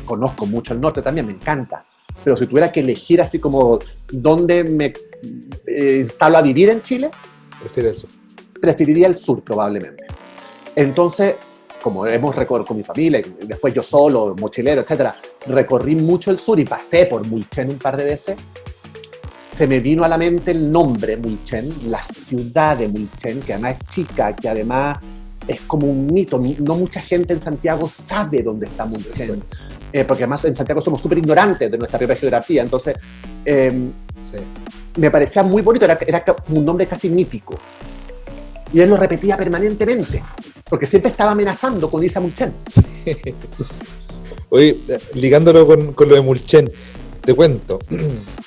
Conozco mucho el norte también, me encanta. Pero si tuviera que elegir así como dónde me instalo a vivir en Chile, preferiría el sur probablemente. Entonces, como hemos recorrido con mi familia, y después yo solo, mochilero, etcétera, recorrí mucho el sur y pasé por Mulchen un par de veces. Se me vino a la mente el nombre Mulchen, la ciudad de Mulchen, que además es chica, que además es como un mito. No mucha gente en Santiago sabe dónde está Mulchen, porque además en Santiago somos súper ignorantes de nuestra propia geografía. Entonces, me parecía muy bonito, era un nombre casi mítico. Y él lo repetía permanentemente, porque siempre estaba amenazando con irse a Mulchen. Sí. Oye, ligándolo con lo de Mulchen, te cuento.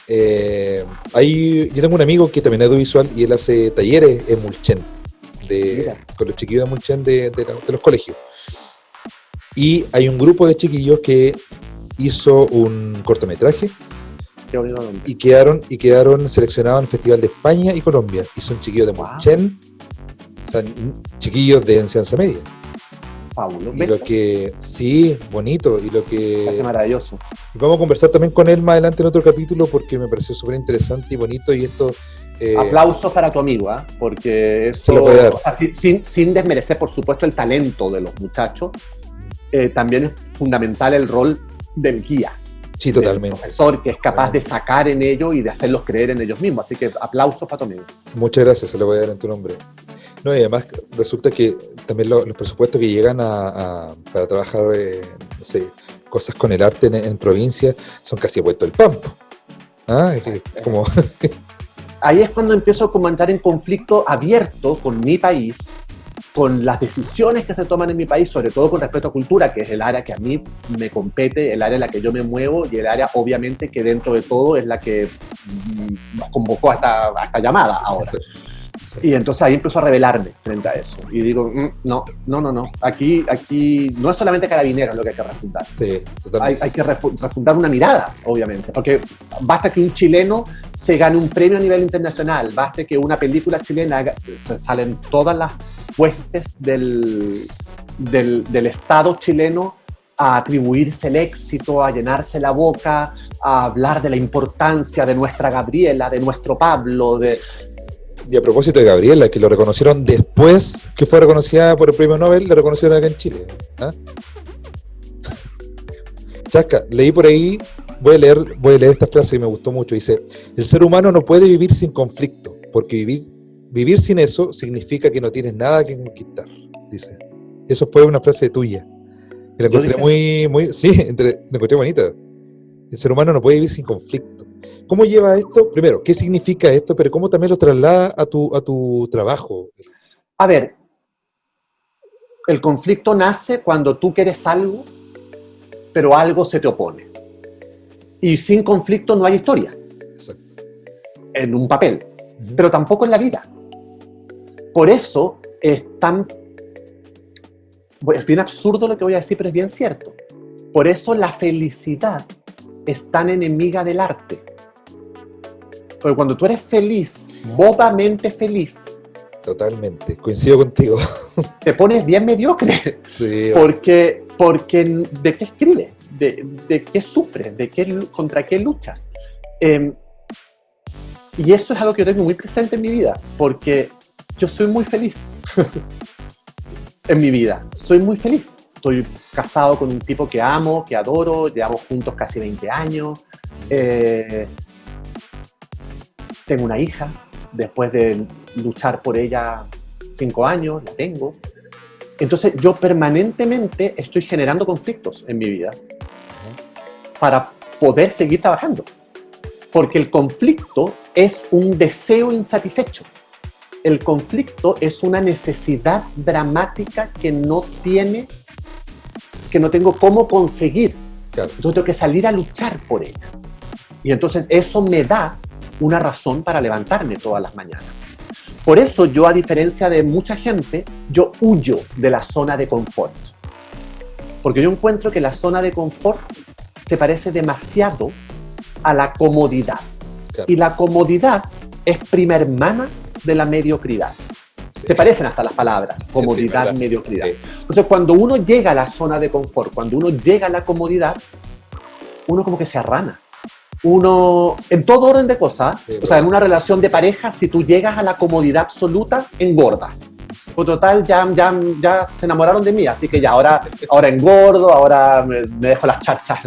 Yo tengo un amigo que también es audiovisual y él hace talleres en Mulchen, con los chiquillos de Mulchen de los colegios. Y hay un grupo de chiquillos que hizo un cortometraje y quedaron seleccionados en el Festival de España y Colombia. Y son chiquillos de Mulchen, o sea, chiquillos de enseñanza media. Paulo, y lo que sí, bonito, y lo que es maravilloso. Y vamos a conversar también con él más adelante en otro capítulo porque me pareció súper interesante y bonito, y esto Aplausos para tu amigo, ¿eh? Porque eso, se lo puede dar. o sea, sin desmerecer, por supuesto, el talento de los muchachos, también es fundamental el rol del guía. Sí, totalmente. Del profesor que es capaz de sacar en ellos y de hacerlos creer en ellos mismos. Así que aplausos para tu amigo. Muchas gracias, se lo voy a dar en tu nombre. No, y además resulta que también los presupuestos que llegan para trabajar, no sé, cosas con el arte en provincia son casi vuelto el pampo. ¿Ah? Como... Ahí es cuando empiezo como a entrar en conflicto abierto con mi país, con las decisiones que se toman en mi país, sobre todo con respecto a cultura, que es el área que a mí me compete, el área en la que yo me muevo y el área obviamente que dentro de todo es la que nos convocó a esta llamada ahora. Sí. Y entonces ahí empiezo a rebelarme frente a eso. Y digo, no. Aquí no es solamente Carabineros lo que hay que refundar. Sí, hay que refundar una mirada, obviamente. Porque basta que un chileno se gane un premio a nivel internacional, basta que una película chilena, salen todas las huestes del Estado chileno a atribuirse el éxito, a llenarse la boca, a hablar de la importancia de nuestra Gabriela, de nuestro Pablo, Y a propósito de Gabriela, que lo reconocieron después que fue reconocida por el premio Nobel, lo reconocieron acá en Chile. ¿Ah? Chasca, leí por ahí, voy a leer esta frase que me gustó mucho. Dice, el ser humano no puede vivir sin conflicto, porque vivir sin eso significa que no tienes nada que conquistar. Dice, eso fue una frase tuya. Y la encontré la encontré bonita. El ser humano no puede vivir sin conflicto. ¿Cómo lleva esto? Primero, ¿qué significa esto? Pero ¿cómo también lo traslada a tu trabajo? A ver, el conflicto nace cuando tú quieres algo, pero algo se te opone. Y sin conflicto no hay historia. Exacto. En un papel, pero tampoco en la vida. Por eso es bien absurdo lo que voy a decir, pero es bien cierto. Por eso la felicidad es tan enemiga del arte. Porque cuando tú eres feliz, bobamente feliz, totalmente, coincido contigo, te pones bien mediocre. Sí, porque ¿de qué escribes? ¿De qué sufres? ¿Contra qué luchas? Y eso es algo que yo tengo muy presente en mi vida, porque yo soy muy feliz en mi vida, soy muy feliz. Estoy casado con un tipo que amo, que adoro, llevamos juntos casi 20 años. Tengo una hija, después de luchar por ella 5 años, la tengo. Entonces yo permanentemente estoy generando conflictos en mi vida para poder seguir trabajando. Porque el conflicto es un deseo insatisfecho. El conflicto es una necesidad dramática que no tengo cómo conseguir. Claro. Entonces tengo que salir a luchar por ella. Y entonces eso me da una razón para levantarme todas las mañanas. Por eso yo, a diferencia de mucha gente, yo huyo de la zona de confort. Porque yo encuentro que la zona de confort se parece demasiado a la comodidad. Claro. Y la comodidad es prima hermana de la mediocridad. Sí. Se parecen hasta las palabras, comodidad, sí, mediocridad. Sí. Entonces, cuando uno llega a la zona de confort, cuando uno llega a la comodidad, uno como que se arrana. Uno, en todo orden de cosas, sí, o sea, en una relación de pareja, si tú llegas a la comodidad absoluta, engordas. Por total, ya se enamoraron de mí, así que ya ahora engordo, ahora me dejo las charchas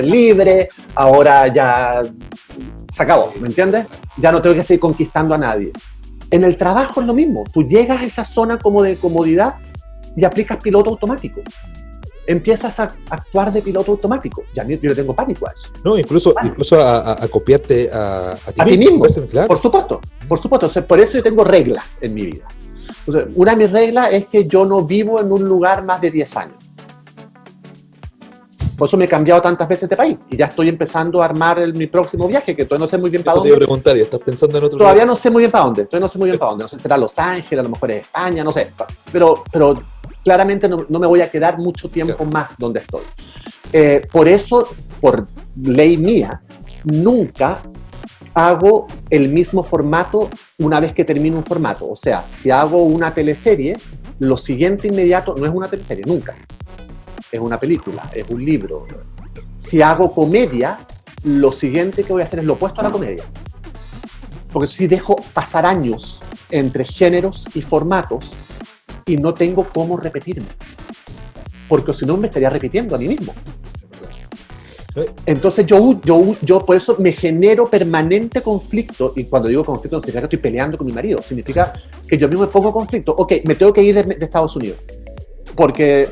libres, ahora ya se acabó, ¿me entiendes? Ya no tengo que seguir conquistando a nadie. En el trabajo es lo mismo, tú llegas a esa zona como de comodidad y aplicas piloto automático. Empiezas a actuar de piloto automático. Ya yo le tengo pánico a eso. No, incluso a copiarte a ti mismo. Claro. Por supuesto. O sea, por eso yo tengo reglas en mi vida. O sea, una de mis reglas es que yo no vivo en un lugar más de 10 años. Por eso me he cambiado tantas veces de país. Y ya estoy empezando a armar mi próximo viaje, que todavía no sé muy bien para dónde. Te iba a preguntar, ¿ya estás pensando en otro lugar? Todavía no sé muy bien para dónde. No sé si será Los Ángeles, a lo mejor es España, no sé. Pero claramente no me voy a quedar mucho tiempo más donde estoy. Por eso, por ley mía, nunca hago el mismo formato una vez que termino un formato. O sea, si hago una teleserie, lo siguiente inmediato no es una teleserie, nunca. Es una película, es un libro. Si hago comedia, lo siguiente que voy a hacer es lo opuesto a la comedia. Porque si dejo pasar años entre géneros y formatos y no tengo cómo repetirme. Porque si no me estaría repitiendo a mí mismo. Entonces yo por eso me genero permanente conflicto, y cuando digo conflicto no significa que estoy peleando con mi marido, significa que yo mismo me pongo conflicto. Ok, me tengo que ir de Estados Unidos porque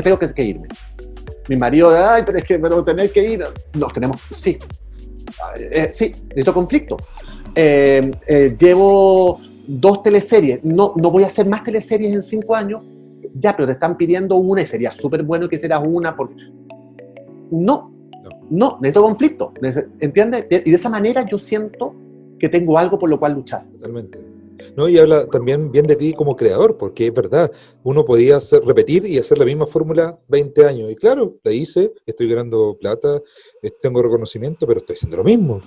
tengo que irme. Mi marido, ay, pero tener que ir, nos tenemos, sí, necesito conflicto. Llevo 2 teleseries, no voy a hacer más teleseries en 5 años, ya, pero te están pidiendo una y sería súper bueno que hicieras una porque... No, necesito conflicto, ¿entiendes? Y de esa manera yo siento que tengo algo por lo cual luchar. Totalmente. No, y habla también bien de ti como creador, porque es verdad, uno podía repetir y hacer la misma fórmula 20 años, y claro, la hice, estoy ganando plata, tengo reconocimiento, pero estoy haciendo lo mismo.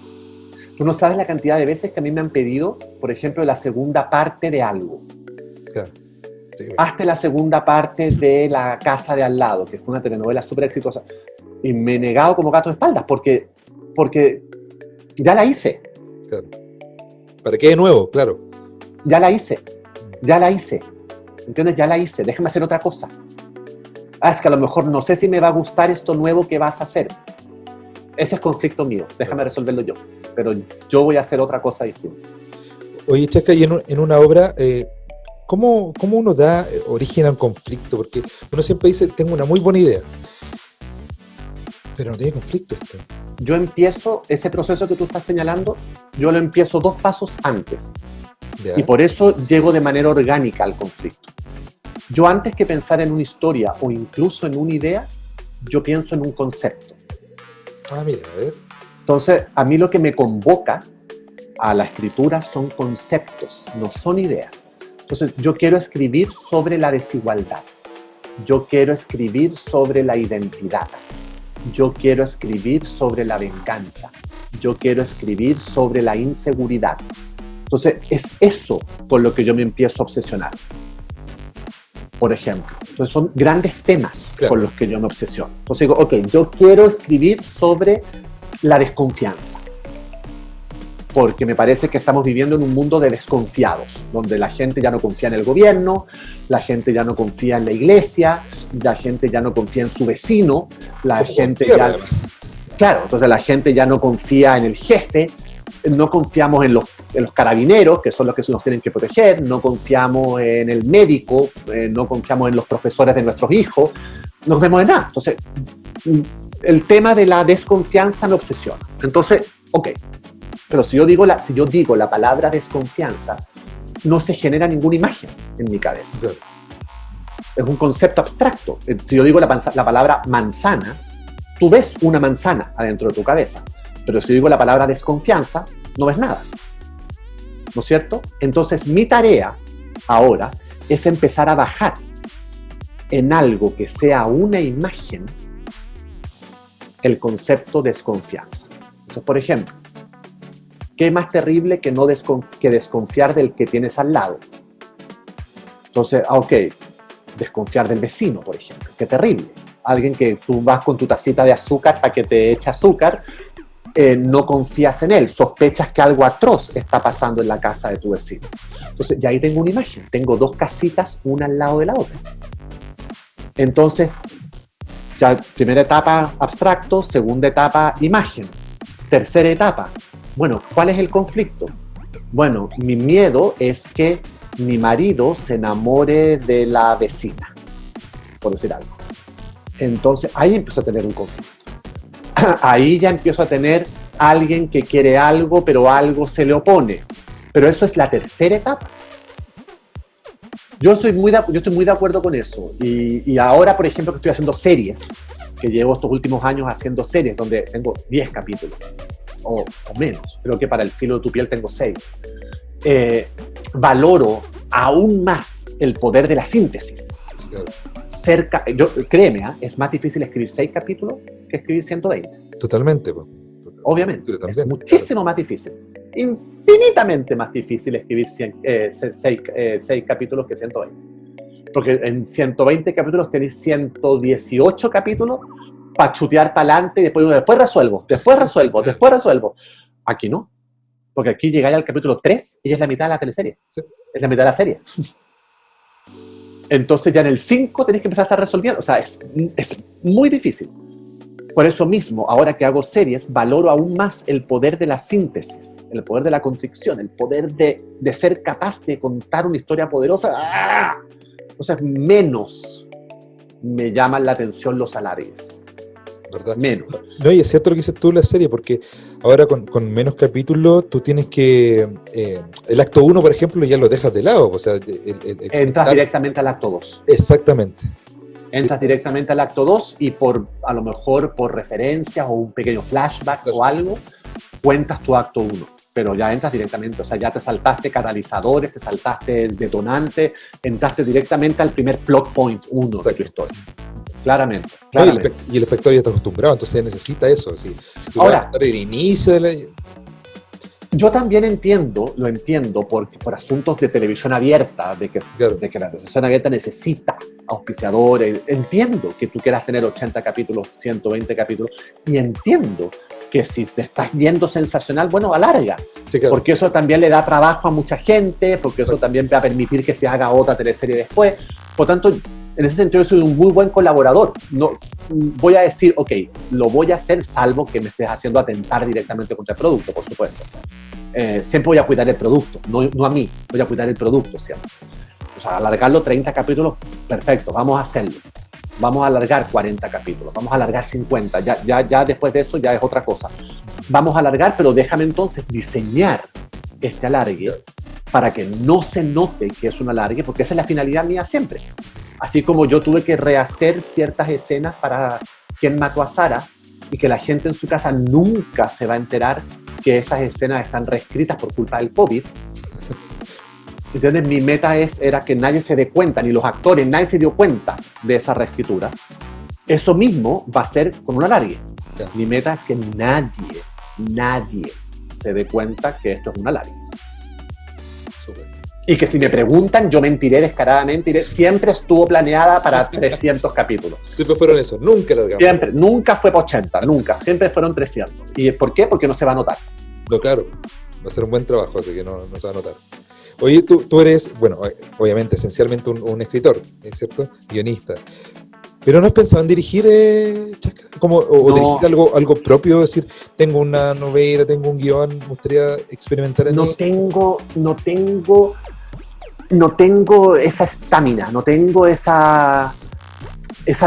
Tú no sabes la cantidad de veces que a mí me han pedido, por ejemplo, la segunda parte de algo. Claro. Sí, Hazte la segunda parte de La casa de al lado, que fue una telenovela súper exitosa. Y me he negado como gato de espaldas, porque ya la hice. Claro. ¿Para qué de nuevo? Claro. Ya la hice. ¿Entiendes? Ya la hice. Déjame hacer otra cosa. Es que a lo mejor no sé si me va a gustar esto nuevo que vas a hacer. Ese es conflicto mío. Déjame resolverlo yo. Pero yo voy a hacer otra cosa distinta. Oye, Chasca, y en una obra... ¿Cómo uno da origen a un conflicto? Porque uno siempre dice, tengo una muy buena idea, pero no tiene conflicto esto. Yo empiezo ese proceso que tú estás señalando, yo lo empiezo 2 pasos antes. ¿Ya? Y por eso llego de manera orgánica al conflicto. Yo antes que pensar en una historia o incluso en una idea, yo pienso en un concepto. Mira, a ver. Entonces, a mí lo que me convoca a la escritura son conceptos, no son ideas. Entonces, yo quiero escribir sobre la desigualdad. Yo quiero escribir sobre la identidad. Yo quiero escribir sobre la venganza. Yo quiero escribir sobre la inseguridad. Entonces, es eso con lo que yo me empiezo a obsesionar. Por ejemplo. Entonces, son grandes temas con los que yo me obsesiono. Entonces digo, ok, yo quiero escribir sobre la desconfianza. Porque me parece que estamos viviendo en un mundo de desconfiados, donde la gente ya no confía en el gobierno, la gente ya no confía en la iglesia, la gente ya no confía en su vecino, la gente ya... Claro, entonces la gente ya no confía en el jefe, no confiamos en los carabineros, que son los que nos tienen que proteger, no confiamos en el médico, no confiamos en los profesores de nuestros hijos, no vemos en nada. Entonces, el tema de la desconfianza me obsesiona. Entonces, ok. Pero si yo digo la palabra desconfianza, no se genera ninguna imagen en mi cabeza. Claro. Es un concepto abstracto. Si yo digo la palabra manzana, tú ves una manzana adentro de tu cabeza. Pero si digo la palabra desconfianza, no ves nada. ¿No es cierto? Entonces mi tarea ahora es empezar a bajar en algo que sea una imagen el concepto desconfianza. Entonces, por ejemplo, ¿qué más terrible que desconfiar del que tienes al lado? Entonces, ok, desconfiar del vecino, por ejemplo. Qué terrible. Alguien que tú vas con tu tacita de azúcar para que te eche azúcar, no confías en él, sospechas que algo atroz está pasando en la casa de tu vecino. Entonces, ya ahí tengo una imagen. Tengo 2 casitas, una al lado de la otra. Entonces, ya primera etapa, abstracto. Segunda etapa, imagen. Tercera etapa, bueno, ¿cuál es el conflicto? Bueno, mi miedo es que mi marido se enamore de la vecina, por decir algo. Entonces, ahí empiezo a tener un conflicto. Ahí ya empiezo a tener alguien que quiere algo, pero algo se le opone. Pero eso es la tercera etapa. Yo estoy muy de acuerdo con eso. Y ahora, por ejemplo, que estoy haciendo series, que llevo estos últimos años haciendo series donde tengo 10 capítulos. O menos, creo que para El filo de tu piel tengo 6. Valoro aún más el poder de la síntesis. Créeme, es más difícil escribir 6 capítulos que escribir 120. Totalmente. Obviamente, es muchísimo más difícil. Infinitamente más difícil escribir 6 capítulos que 120. Porque en 120 capítulos tenéis 118 capítulos para chutear para adelante y después resuelvo. Aquí no. Porque aquí llegáis al capítulo 3 y es la mitad de la teleserie. Sí. Es la mitad de la serie. Entonces ya en el 5 tenéis que empezar a estar resolviendo. O sea, es muy difícil. Por eso mismo, ahora que hago series, valoro aún más el poder de la síntesis, el poder de la constricción, el poder de ser capaz de contar una historia poderosa. ¡Ah! Entonces, menos me llaman la atención los alargues. ¿Verdad? Menos. No, y es cierto lo que dices tú en la serie, porque ahora con menos capítulos tú tienes que... el acto 1, por ejemplo, ya lo dejas de lado. O sea, Entras directamente al acto 2. Exactamente. Entras directamente al acto 2 y a lo mejor por referencias o un pequeño flashback o algo, cuentas tu acto 1. Pero ya entras directamente, o sea, ya te saltaste catalizadores, te saltaste el detonante, entraste directamente al primer plot point 1 de tu historia. Claramente. No, y el espectador ya está acostumbrado, entonces necesita eso. Si tú vas a estar el inicio de la... Yo también lo entiendo por asuntos de televisión abierta, de que la televisión abierta necesita auspiciadores. Entiendo que tú quieras tener 80 capítulos, 120 capítulos, y entiendo que si te estás yendo sensacional, bueno, alarga. Sí, claro. Porque eso también le da trabajo a mucha gente, porque eso también va a permitir que se haga otra teleserie después. Por tanto, en ese sentido, yo soy un muy buen colaborador. No, voy a decir, ok, lo voy a hacer salvo que me estés haciendo atentar directamente contra el producto, por supuesto. Siempre voy a cuidar el producto, no a mí, voy a cuidar el producto siempre. O sea, alargarlo 30 capítulos, perfecto, vamos a hacerlo. Vamos a alargar 40 capítulos, vamos a alargar 50, ya después de eso ya es otra cosa. Vamos a alargar, pero déjame entonces diseñar este alargue para que no se note que es un alargue, porque esa es la finalidad mía siempre. Así como yo tuve que rehacer ciertas escenas para Quién mató a Sara y que la gente en su casa nunca se va a enterar que esas escenas están reescritas por culpa del COVID. Entonces mi meta era que nadie se dé cuenta, ni los actores, nadie se dio cuenta de esa reescritura. Eso mismo va a ser con un alargue. Mi meta es que nadie se dé cuenta que esto es un alargue. Súper. Y que si me preguntan, yo mentiré descaradamente, siempre estuvo planeada para 300 capítulos. Siempre fueron eso, nunca lo digamos. Siempre, nunca fue para 80, nunca, siempre fueron 300. ¿Y por qué? Porque no se va a notar. No, claro, va a ser un buen trabajo, así que no se va a notar. Oye, tú eres, bueno, obviamente, esencialmente un escritor, ¿cierto? Guionista. ¿Pero no has pensado en dirigir, Chasca? ¿O dirigir algo propio? Decir, tengo una novela, tengo un guión, me gustaría experimentar en No tengo esa estamina, no tengo esa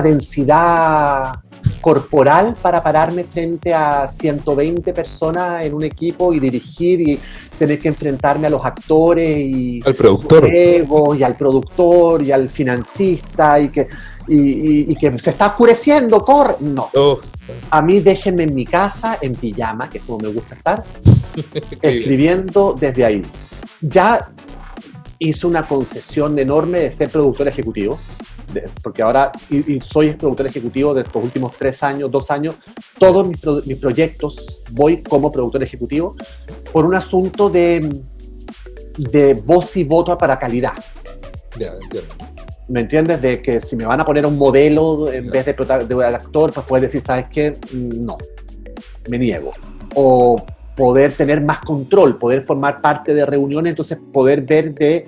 densidad corporal para pararme frente a 120 personas en un equipo y dirigir y tener que enfrentarme a los actores y al productor y al productor y al financista y que se está oscureciendo, corre. No. A mí déjenme en mi casa, en pijama, que es como me gusta estar, escribiendo desde ahí. Ya hice una concesión enorme de ser productor ejecutivo, porque ahora soy productor ejecutivo de estos últimos 2 años, todos mis proyectos voy como productor ejecutivo por un asunto de voz y voto para calidad. Ya, entiendo. ¿Me entiendes? De que si me van a poner un modelo en vez de actor, pues puedes decir, ¿sabes qué? No, me niego. O poder tener más control, poder formar parte de reuniones, entonces poder ver de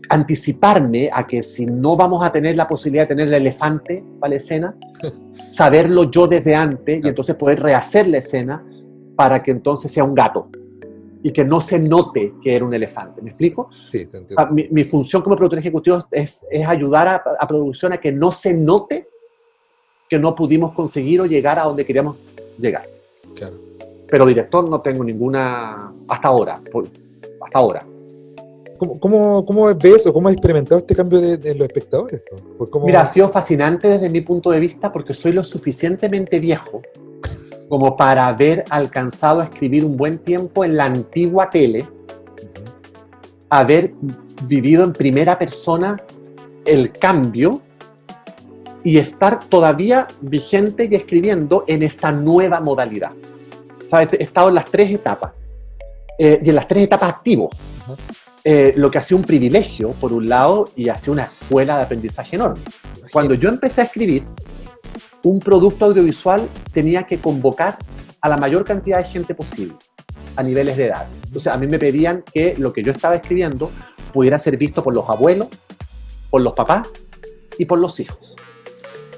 anticiparme a que si no vamos a tener la posibilidad de tener el elefante para la escena, saberlo yo desde antes y entonces poder rehacer la escena para que entonces sea un gato y que no se note que era un elefante. ¿Me explico? Sí, te entiendo. Mi función como productor ejecutivo es ayudar a producción a que no se note que no pudimos conseguir o llegar a donde queríamos llegar. Claro. Pero director no tengo ninguna hasta ahora. ¿Cómo ves o cómo has experimentado este cambio de los espectadores? Mira, ha sido fascinante desde mi punto de vista porque soy lo suficientemente viejo como para haber alcanzado a escribir un buen tiempo en la antigua tele, haber vivido en primera persona el cambio y estar todavía vigente y escribiendo en esta nueva modalidad. ¿Sabes? He estado en las 3 etapas y en las 3 etapas activo. Lo que ha sido un privilegio, por un lado, y ha sido una escuela de aprendizaje enorme. Cuando yo empecé a escribir, un producto audiovisual tenía que convocar a la mayor cantidad de gente posible. a niveles de edad. Entonces a mí me pedían que lo que yo estaba escribiendo pudiera ser visto por los abuelos, por los papás y por los hijos.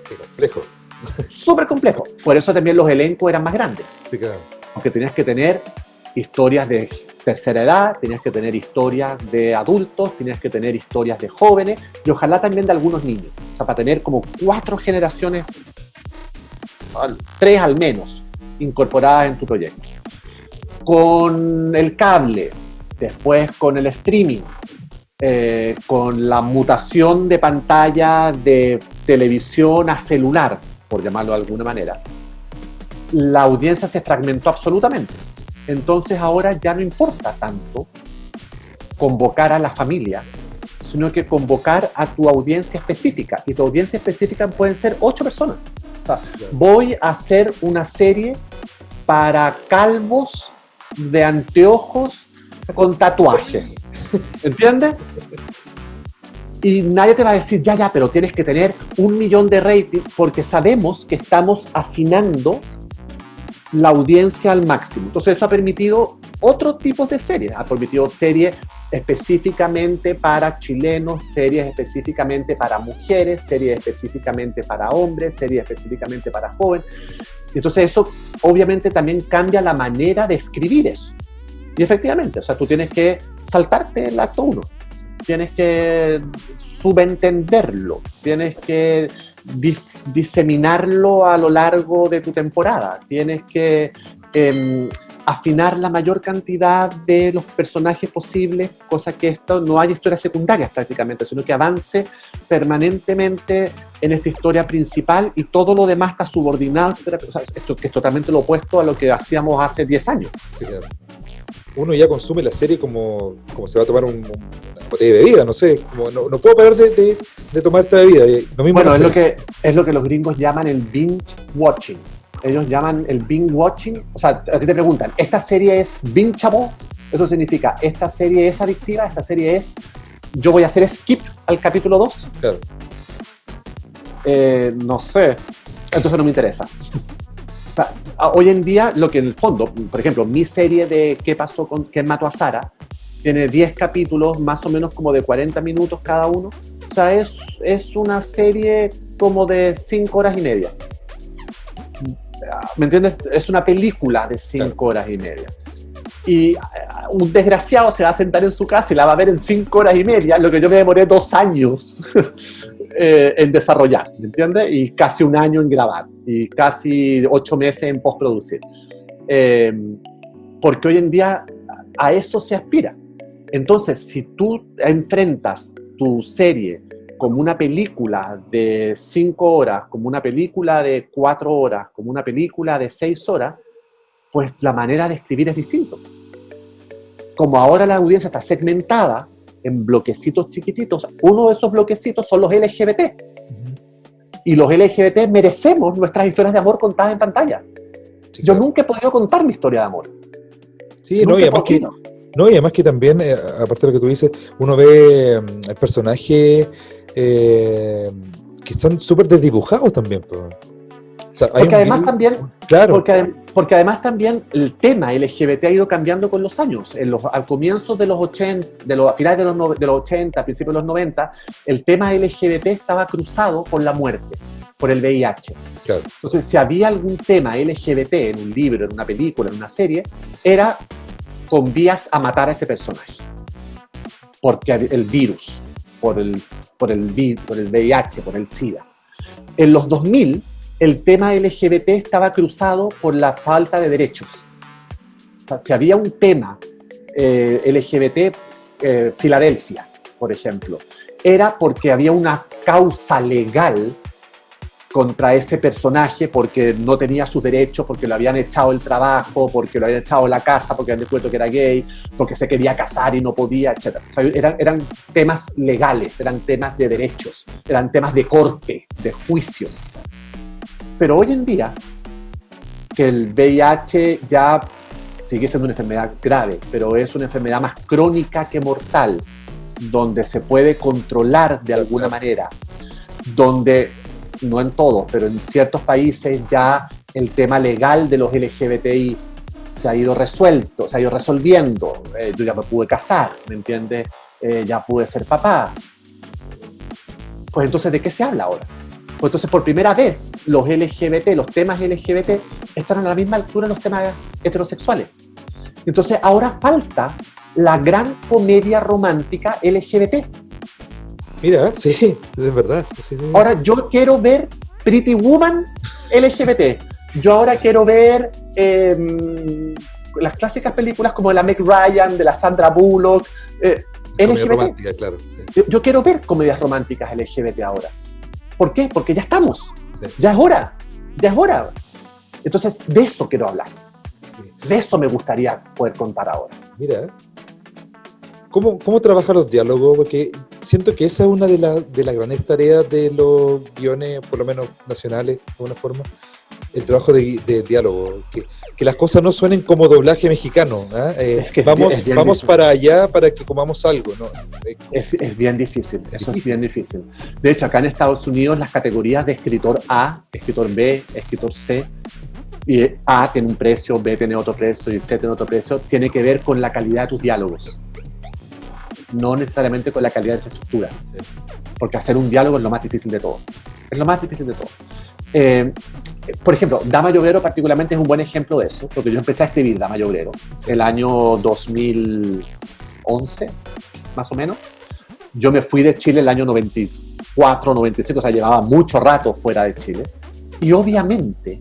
Qué complejo. Súper complejo. Por eso también los elencos eran más grandes. Sí, claro. Porque tenías que tener historias de tercera edad, tenías que tener historias de adultos, tenías que tener historias de jóvenes y ojalá también de algunos niños. O sea, para tener como 4 generaciones, 3 al menos, incorporadas en tu proyecto. Con el cable, después con el streaming, con la mutación de pantalla de televisión a celular, por llamarlo de alguna manera, la audiencia se fragmentó absolutamente. Entonces ahora ya no importa tanto convocar a la familia, sino que convocar a tu audiencia específica. Y tu audiencia específica pueden ser 8 personas. O sea, voy a hacer una serie para calvos de anteojos con tatuajes. ¿Entiendes? Y nadie te va a decir, ya, pero tienes que tener 1 millón de rating, porque sabemos que estamos afinando la audiencia al máximo. Entonces eso ha permitido otros tipos de series. Ha permitido series específicamente para chilenos, series específicamente para mujeres, series específicamente para hombres, series específicamente para jóvenes. Entonces eso obviamente también cambia la manera de escribir eso. Y efectivamente, o sea, tú tienes que saltarte el acto 1. Tienes que subentenderlo, tienes que diseminarlo a lo largo de tu temporada, tienes que afinar la mayor cantidad de los personajes posibles, cosa que esto no haya historias secundarias prácticamente, sino que avance permanentemente en esta historia principal y todo lo demás está subordinado, etc. O sea, esto que es totalmente lo opuesto a lo que hacíamos hace 10 años. Uno ya consume la serie como se va a tomar una botella de bebida, no sé, como no puedo parar de tomar esta bebida. Lo mismo bueno, es lo que los gringos llaman el binge watching. Ellos llaman el binge watching, o sea, a ti te preguntan, ¿esta serie es bingeable? Eso significa, ¿esta serie es adictiva? ¿Esta serie es, yo voy a hacer skip al capítulo 2? Claro. No sé, entonces no me interesa. O sea, hoy en día, lo que en el fondo, por ejemplo, mi serie de ¿Qué pasó con quién mató a Sara? Tiene 10 capítulos, más o menos como de 40 minutos cada uno. O sea, es una serie como de 5 horas y media. ¿Me entiendes? Es una película de 5 horas y media. Y un desgraciado se va a sentar en su casa y la va a ver en 5 horas y media, lo que yo me demoré 2 años en desarrollar, ¿me entiendes? Y casi 1 año en grabar, y casi 8 meses en postproducir. Porque hoy en día a eso se aspira. Entonces, si tú enfrentas tu serie como una película de 5 horas, como una película de 4 horas, como una película de 6 horas, pues la manera de escribir es distinta. Como ahora la audiencia está segmentada en bloquecitos chiquititos, uno de esos bloquecitos son los LGBT. Y los LGBT merecemos nuestras historias de amor contadas en pantalla. Sí, yo nunca he podido contar mi historia de amor. Sí, no, y además que también, aparte de lo que tú dices, uno ve el personaje que están súper desdibujados también. O sea, porque además también, claro. porque además también el tema LGBT ha ido cambiando con los años. Al comienzo de los 80, a finales de los 80, principios de los 90, el tema LGBT estaba cruzado con la muerte, por el VIH. Claro. Entonces, si había algún tema LGBT en un libro, en una película, en una serie, era con vías a matar a ese personaje. Porque el virus, por el VIH, por el SIDA. En los 2000, el tema LGBT estaba cruzado por la falta de derechos. O sea, si había un tema LGBT, Filadelfia, por ejemplo, era porque había una causa legal contra ese personaje porque no tenía sus derechos, porque lo habían echado del trabajo, porque lo habían echado de la casa, porque habían descubierto que era gay, porque se quería casar y no podía, etc. O sea, eran temas legales, eran temas de derechos, eran temas de corte, de juicios. Pero hoy en día, que el VIH ya sigue siendo una enfermedad grave, pero es una enfermedad más crónica que mortal, donde se puede controlar de alguna manera, donde, no en todos, pero en ciertos países ya el tema legal de los LGBTI se ha ido resuelto, se ha ido resolviendo, yo ya me pude casar, ¿me entiendes? Ya pude ser papá. Pues entonces, ¿de qué se habla ahora? Pues entonces, por primera vez, los LGBT, los temas LGBT, están a la misma altura en los temas heterosexuales. Entonces, ahora falta la gran comedia romántica LGBT. Mira, sí, es verdad. Sí, sí. Ahora, yo quiero ver Pretty Woman LGBT. Yo ahora quiero ver las clásicas películas como de la Meg Ryan, de la Sandra Bullock, Comedia LGBT. romántica, claro. Sí. Yo quiero ver comedias románticas LGBT ahora. ¿Por qué? Porque ya estamos. Sí. Ya es hora. Ya es hora. Entonces, de eso quiero hablar. Sí. De eso me gustaría poder contar ahora. Mira, ¿cómo trabajan los diálogos? Porque siento que esa es una de las grandes tareas de los guiones, por lo menos nacionales, de alguna forma, el trabajo de diálogo, que las cosas no suenen como doblaje mexicano, ¿eh? Es que vamos para allá para que comamos algo, ¿no? Es bien difícil, eso es bien difícil. De hecho, acá en Estados Unidos las categorías de escritor A, escritor B, escritor C, y A tiene un precio, B tiene otro precio y C tiene otro precio, tiene que ver con la calidad de tus diálogos, no necesariamente con la calidad de tu estructura, porque hacer un diálogo es lo más difícil de todo. Es lo más difícil de todo. Por ejemplo, Dama y Obrero particularmente es un buen ejemplo de eso, porque yo empecé a escribir Dama y Obrero el año 2011, más o menos. Yo me fui de Chile el año 94, 95, o sea, llevaba mucho rato fuera de Chile. Y obviamente,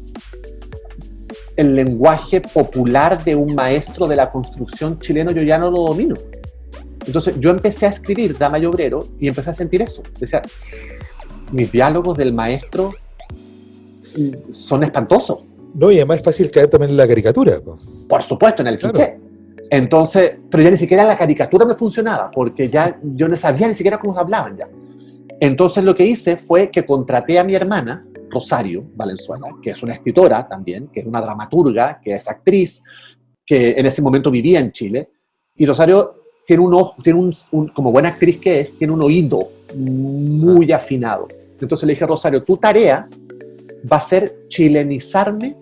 el lenguaje popular de un maestro de la construcción chileno yo ya no lo domino. Entonces, yo empecé a escribir Dama y Obrero y empecé a sentir eso. Decía, mis diálogos del maestro son espantosos. No, y además es fácil caer también en la caricatura. Por supuesto, en el cliché. Entonces, pero ya ni siquiera la caricatura me funcionaba, porque ya yo no sabía ni siquiera cómo hablaban ya. Entonces lo que hice fue que contraté a mi hermana, Rosario Valenzuela, que es una escritora también, que es una dramaturga, que es actriz, que en ese momento vivía en Chile, y Rosario tiene un ojo, como buena actriz que es, tiene un oído muy afinado. Entonces le dije a Rosario, tu tarea va a ser chilenizarme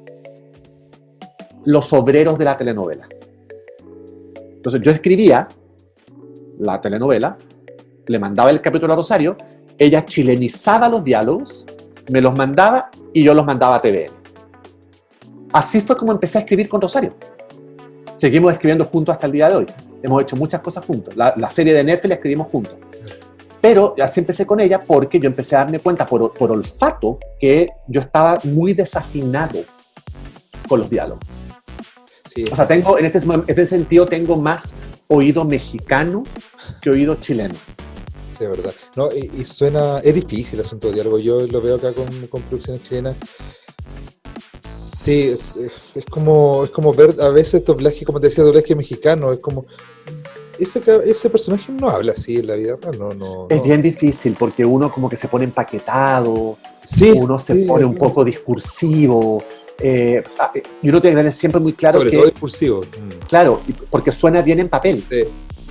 los obreros de la telenovela. Entonces yo escribía la telenovela, le mandaba el capítulo a Rosario, ella chilenizaba los diálogos, me los mandaba y yo los mandaba a TVN. Así fue como empecé a escribir con Rosario. Seguimos escribiendo juntos hasta el día de hoy. Hemos hecho muchas cosas juntos. La serie de Netflix la escribimos juntos. Pero así empecé con ella porque yo empecé a darme cuenta por olfato que yo estaba muy desafinado con los diálogos. Sí. O sea, en este sentido tengo más oído mexicano que oído chileno. Sí, es verdad. No, y suena, es difícil el asunto de diálogo. Yo lo veo acá con producciones chilenas. Sí, es como ver a veces doblaje, como te decía, doblaje mexicano. Es como ese personaje no habla así en la vida real, no. Es bien difícil porque uno como que se pone empaquetado, sí, uno se pone un poco discursivo. Y uno tiene que tener siempre muy claro sobre todo discursivo. Claro, porque suena bien en papel. Sí.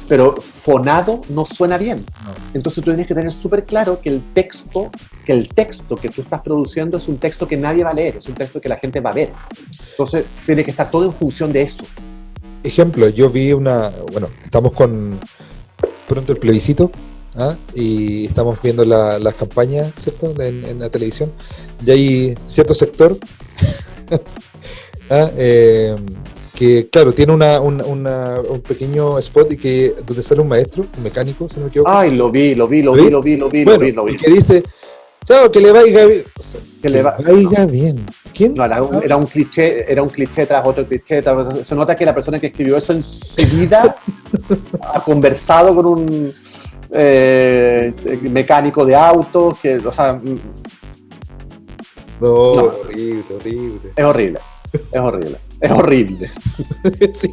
Pero fonado no suena bien. No. Entonces tú tienes que tener súper claro que el texto que tú estás produciendo es un texto que nadie va a leer, es un texto que la gente va a ver. Entonces tiene que estar todo en función de eso. Ejemplo, yo vi estamos con pronto el plebiscito, y estamos viendo las campañas, ¿cierto? En la televisión, y hay cierto sector que, claro, tiene un pequeño spot y donde sale un maestro, un mecánico, si no me equivoco. Ay, lo vi. Y que dice, chao, que le vaya bien. O sea, que le vaya bien. ¿Quién? No, era un cliché tras otro cliché. Se nota que la persona que escribió eso en su vida ha conversado con un mecánico de autos, o sea... No, horrible. Es horrible. Sí.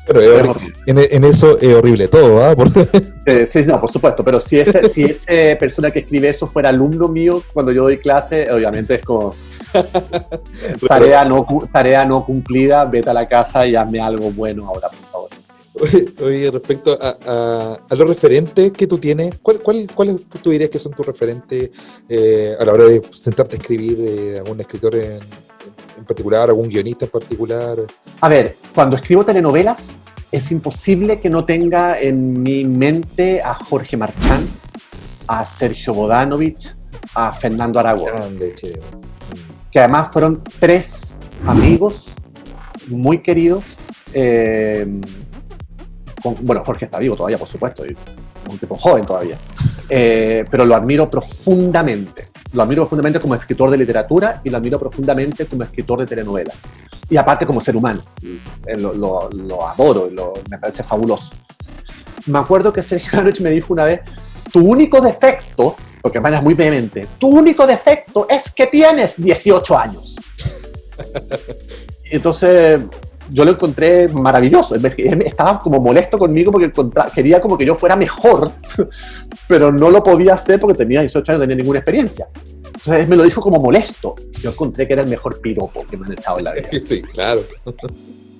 Pero es horrible. En eso es horrible todo, ¿ah? Sí, no, por supuesto, pero si esa persona que escribe eso fuera alumno mío cuando yo doy clase, obviamente es como tarea no cumplida, vete a la casa y hazme algo bueno ahora, por favor. Oye, respecto a los referentes que tú tienes, ¿cuáles tú dirías que son tus referentes a la hora de sentarte a escribir algún escritor en en particular, algún guionista en particular? A ver, cuando escribo telenovelas, es imposible que no tenga en mi mente a Jorge Marchán, a Sergio Bodanovich, a Fernando Aragón. Grande, Chile. Que además fueron 3 amigos muy queridos. Bueno, Jorge está vivo todavía, por supuesto, y es un tipo joven todavía. Pero lo admiro profundamente. Lo admiro profundamente como escritor de literatura y lo admiro profundamente como escritor de telenovelas. Y aparte como ser humano. Lo adoro, me parece fabuloso. Me acuerdo que Sergio Bodanovich me dijo una vez, tu único defecto, porque además es muy vehemente, tu único defecto es que tienes 18 años. Entonces yo lo encontré maravilloso. Él estaba como molesto conmigo porque quería como que yo fuera mejor, pero no lo podía hacer porque tenía 18 años, no tenía ninguna experiencia. Entonces él me lo dijo como molesto. Yo encontré que era el mejor piropo que me han echado en la vida. Sí, claro.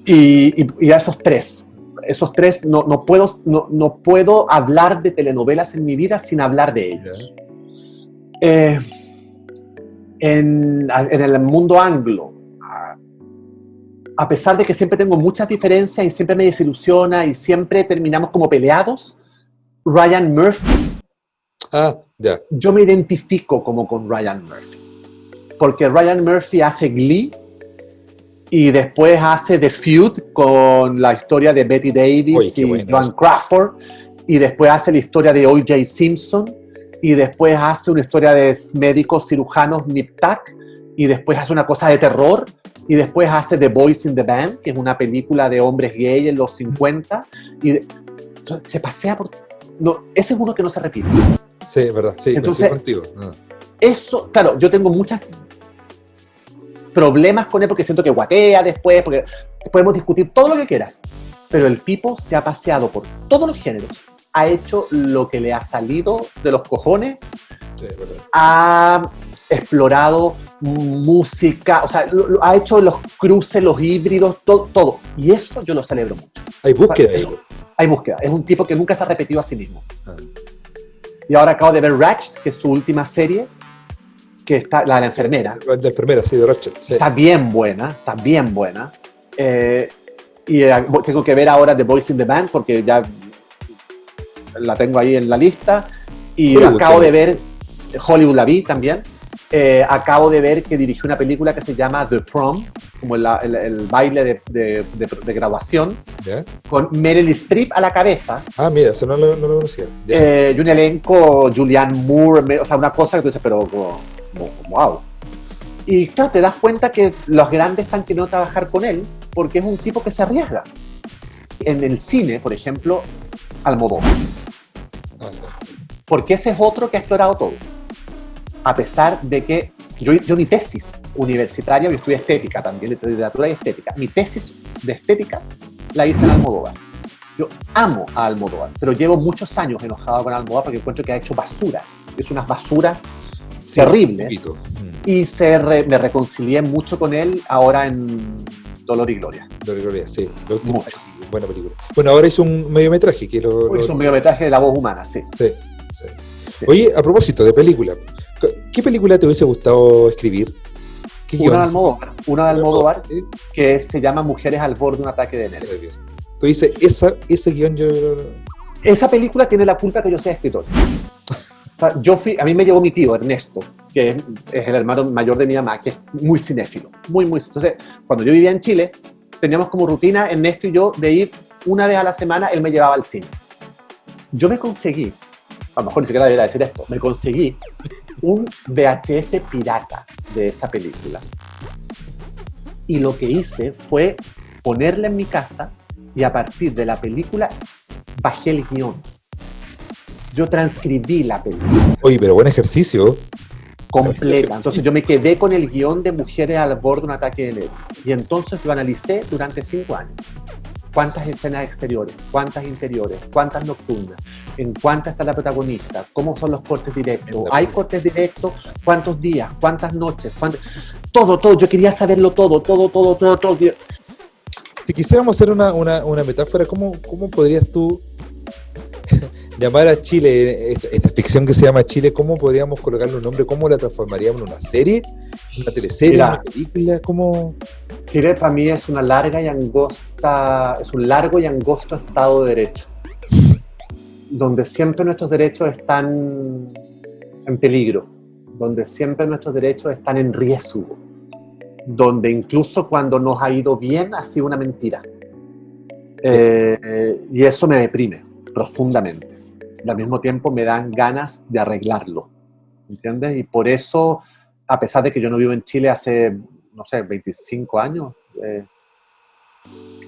Y a esos tres no puedo hablar de telenovelas en mi vida sin hablar de ellos. En el mundo anglo, a pesar de que siempre tengo muchas diferencias y siempre me desilusiona y siempre terminamos como peleados, Ryan Murphy, Ya. yo me identifico como con Ryan Murphy, porque Ryan Murphy hace Glee y después hace The Feud con la historia de Betty Davis y Joan Crawford, y después hace la historia de O.J. Simpson, y después hace una historia de médicos cirujanos Nip Tuck, y después hace una cosa de terror, y después hace The Boys in the Band, que es una película de hombres gay en los 50, y se pasea por... No, ese es uno que no se repite. Sí, es verdad, sí, entonces, estoy contigo. Eso, claro, yo tengo muchos problemas con él porque siento que guatea después, porque podemos discutir todo lo que quieras, pero el tipo se ha paseado por todos los géneros, ha hecho lo que le ha salido de los cojones, sí, es verdad. Ha explorado música, o sea, ha hecho los cruces, los híbridos, todo, y eso yo lo celebro mucho. Hay búsqueda ahí. Hay búsqueda, es un tipo que nunca se ha repetido a sí mismo. Y ahora acabo de ver Ratched, que es su última serie, que está la enfermera. La enfermera, sí, de Ratched. Sí. Está bien buena. Y tengo que ver ahora The Boys in the Band, porque ya la tengo ahí en la lista. Y Hollywood, acabo de ver, Hollywood la vi también. Acabo de ver que dirigió una película que se llama The Prom, como el baile de graduación, ¿yeah? Con Meryl Streep a la cabeza. Ah, mira, eso no lo conocía. Y un elenco, Julianne Moore, o sea, una cosa que tú dices, pero wow. Y claro, te das cuenta que los grandes están queriendo trabajar con él porque es un tipo que se arriesga. En el cine, por ejemplo, Almodóvar. Porque ese es otro que ha explorado todo. A pesar de que yo mi tesis universitaria, yo estudié estética también, literatura y estética, mi tesis de estética la hice en Almodóvar. Yo amo a Almodóvar, pero llevo muchos años enojado con Almodóvar porque encuentro que ha hecho basuras, es unas basuras terribles, y me reconcilié mucho con él ahora en Dolor y Gloria. Dolor y Gloria, sí. Mucho. Buena película. Bueno, ahora hizo un mediometraje. Hizo un mediometraje de La Voz Humana, sí. Sí. Oye, a propósito de película, ¿qué película te hubiese gustado escribir? Una de Almodóvar, ¿sí? Que se llama Mujeres al borde de un ataque de nervios. Tú dices, ese guión yo... Esa película tiene la culpa que yo sea escritor. O sea, a mí me llevó mi tío, Ernesto, que es el hermano mayor de mi mamá, que es muy cinéfilo, muy. Entonces, cuando yo vivía en Chile, teníamos como rutina, Ernesto y yo, de ir una vez a la semana, él me llevaba al cine. Yo me conseguí, a lo mejor ni siquiera debería decir esto, me conseguí un VHS pirata de esa película. Y lo que hice fue ponerla en mi casa y a partir de la película bajé el guión. Yo transcribí la película. Oye, pero buen ejercicio. Completa. Entonces yo me quedé con el guión de Mujeres al borde de un ataque de nervios. Y entonces lo analicé durante 5 años. ¿Cuántas escenas exteriores? ¿Cuántas interiores? ¿Cuántas nocturnas? ¿En cuántas está la protagonista? ¿Cómo son los cortes directos? ¿Hay cortes directos? ¿Cuántos días? ¿Cuántas noches? Todo. Yo quería saberlo todo. Si quisiéramos hacer una metáfora, ¿cómo podrías tú llamar a Chile, esta ficción que se llama Chile, ¿cómo podríamos colocarle un nombre? ¿Cómo la transformaríamos en una serie? ¿Una teleserie? Mira, ¿Una película? ¿Cómo? Chile para mí es un largo y angosto Estado de Derecho, donde siempre nuestros derechos están en peligro, donde siempre nuestros derechos están en riesgo, donde incluso cuando nos ha ido bien ha sido una mentira. Y eso me deprime profundamente. Y al mismo tiempo me dan ganas de arreglarlo, ¿entiendes? Y por eso, a pesar de que yo no vivo en Chile hace, no sé, 25 años,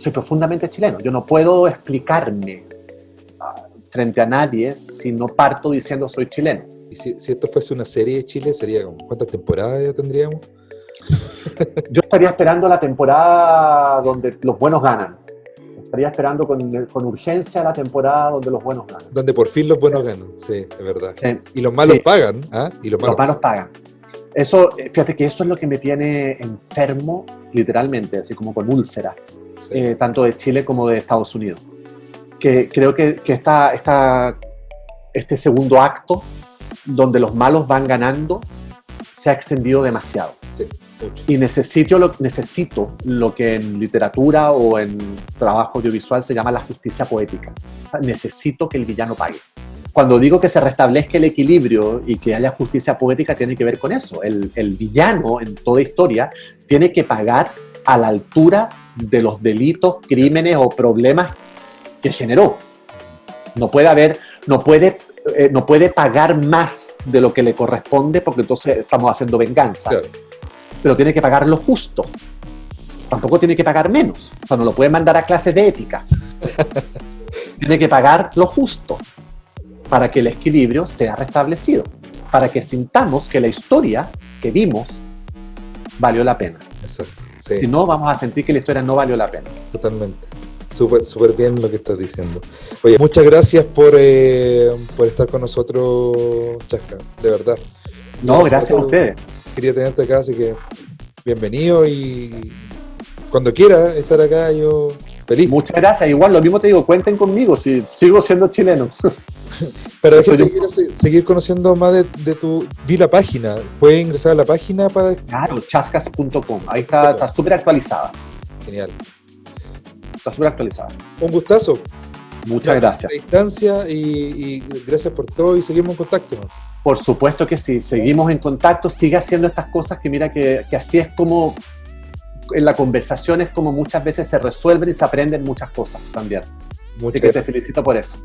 soy profundamente chileno. Yo no puedo explicarme frente a nadie si no parto diciendo soy chileno. Y si esto fuese una serie de Chile, sería como, ¿cuántas temporadas ya tendríamos? Yo estaría esperando la temporada donde los buenos ganan. Estaría esperando con urgencia la temporada donde los buenos ganan. Donde por fin los buenos ganan, sí, es verdad. Sí. Y los malos Sí. pagan, ¿ah? Y Los malos pagan. Eso, fíjate que eso es lo que me tiene enfermo, literalmente, así como con úlcera, sí. tanto de Chile como de Estados Unidos. Que creo que este segundo acto, donde los malos van ganando, se ha extendido demasiado. Sí, mucho. Y necesito lo que en literatura o en trabajo audiovisual se llama la justicia poética. O sea, necesito que el villano pague. Cuando digo que se restablezca el equilibrio y que haya justicia poética, tiene que ver con eso. El villano en toda historia tiene que pagar a la altura de los delitos, crímenes o problemas que generó. No puede pagar más de lo que le corresponde, porque entonces estamos haciendo venganza. Claro. Pero tiene que pagar lo justo. Tampoco tiene que pagar menos. O sea, no lo puede mandar a clases de ética. Tiene que pagar lo justo para que el equilibrio sea restablecido, para que sintamos que la historia que vimos valió la pena. Exacto. Sí. Si no, vamos a sentir que la historia no valió la pena. Totalmente. Súper bien lo que estás diciendo. Oye, muchas gracias por estar con nosotros, Chasca, de verdad. No, gracias a ustedes. Quería tenerte acá, así que bienvenido y cuando quiera estar acá, yo feliz. Muchas gracias. Igual, lo mismo te digo, cuenten conmigo, si sigo siendo chileno. Pero la gente que quiere seguir conociendo más de tu... Vi la página, ¿puede ingresar a la página para...? Claro, chascas.com. Ahí está súper actualizada. Genial. Está súper actualizada. Un gustazo. Muchas gracias. A distancia y gracias por todo y seguimos en contacto, ¿no? Por supuesto que sí, seguimos en contacto, sigue haciendo estas cosas que mira que así es como en la conversación es como muchas veces se resuelven y se aprenden muchas cosas también. Así que te felicito por eso.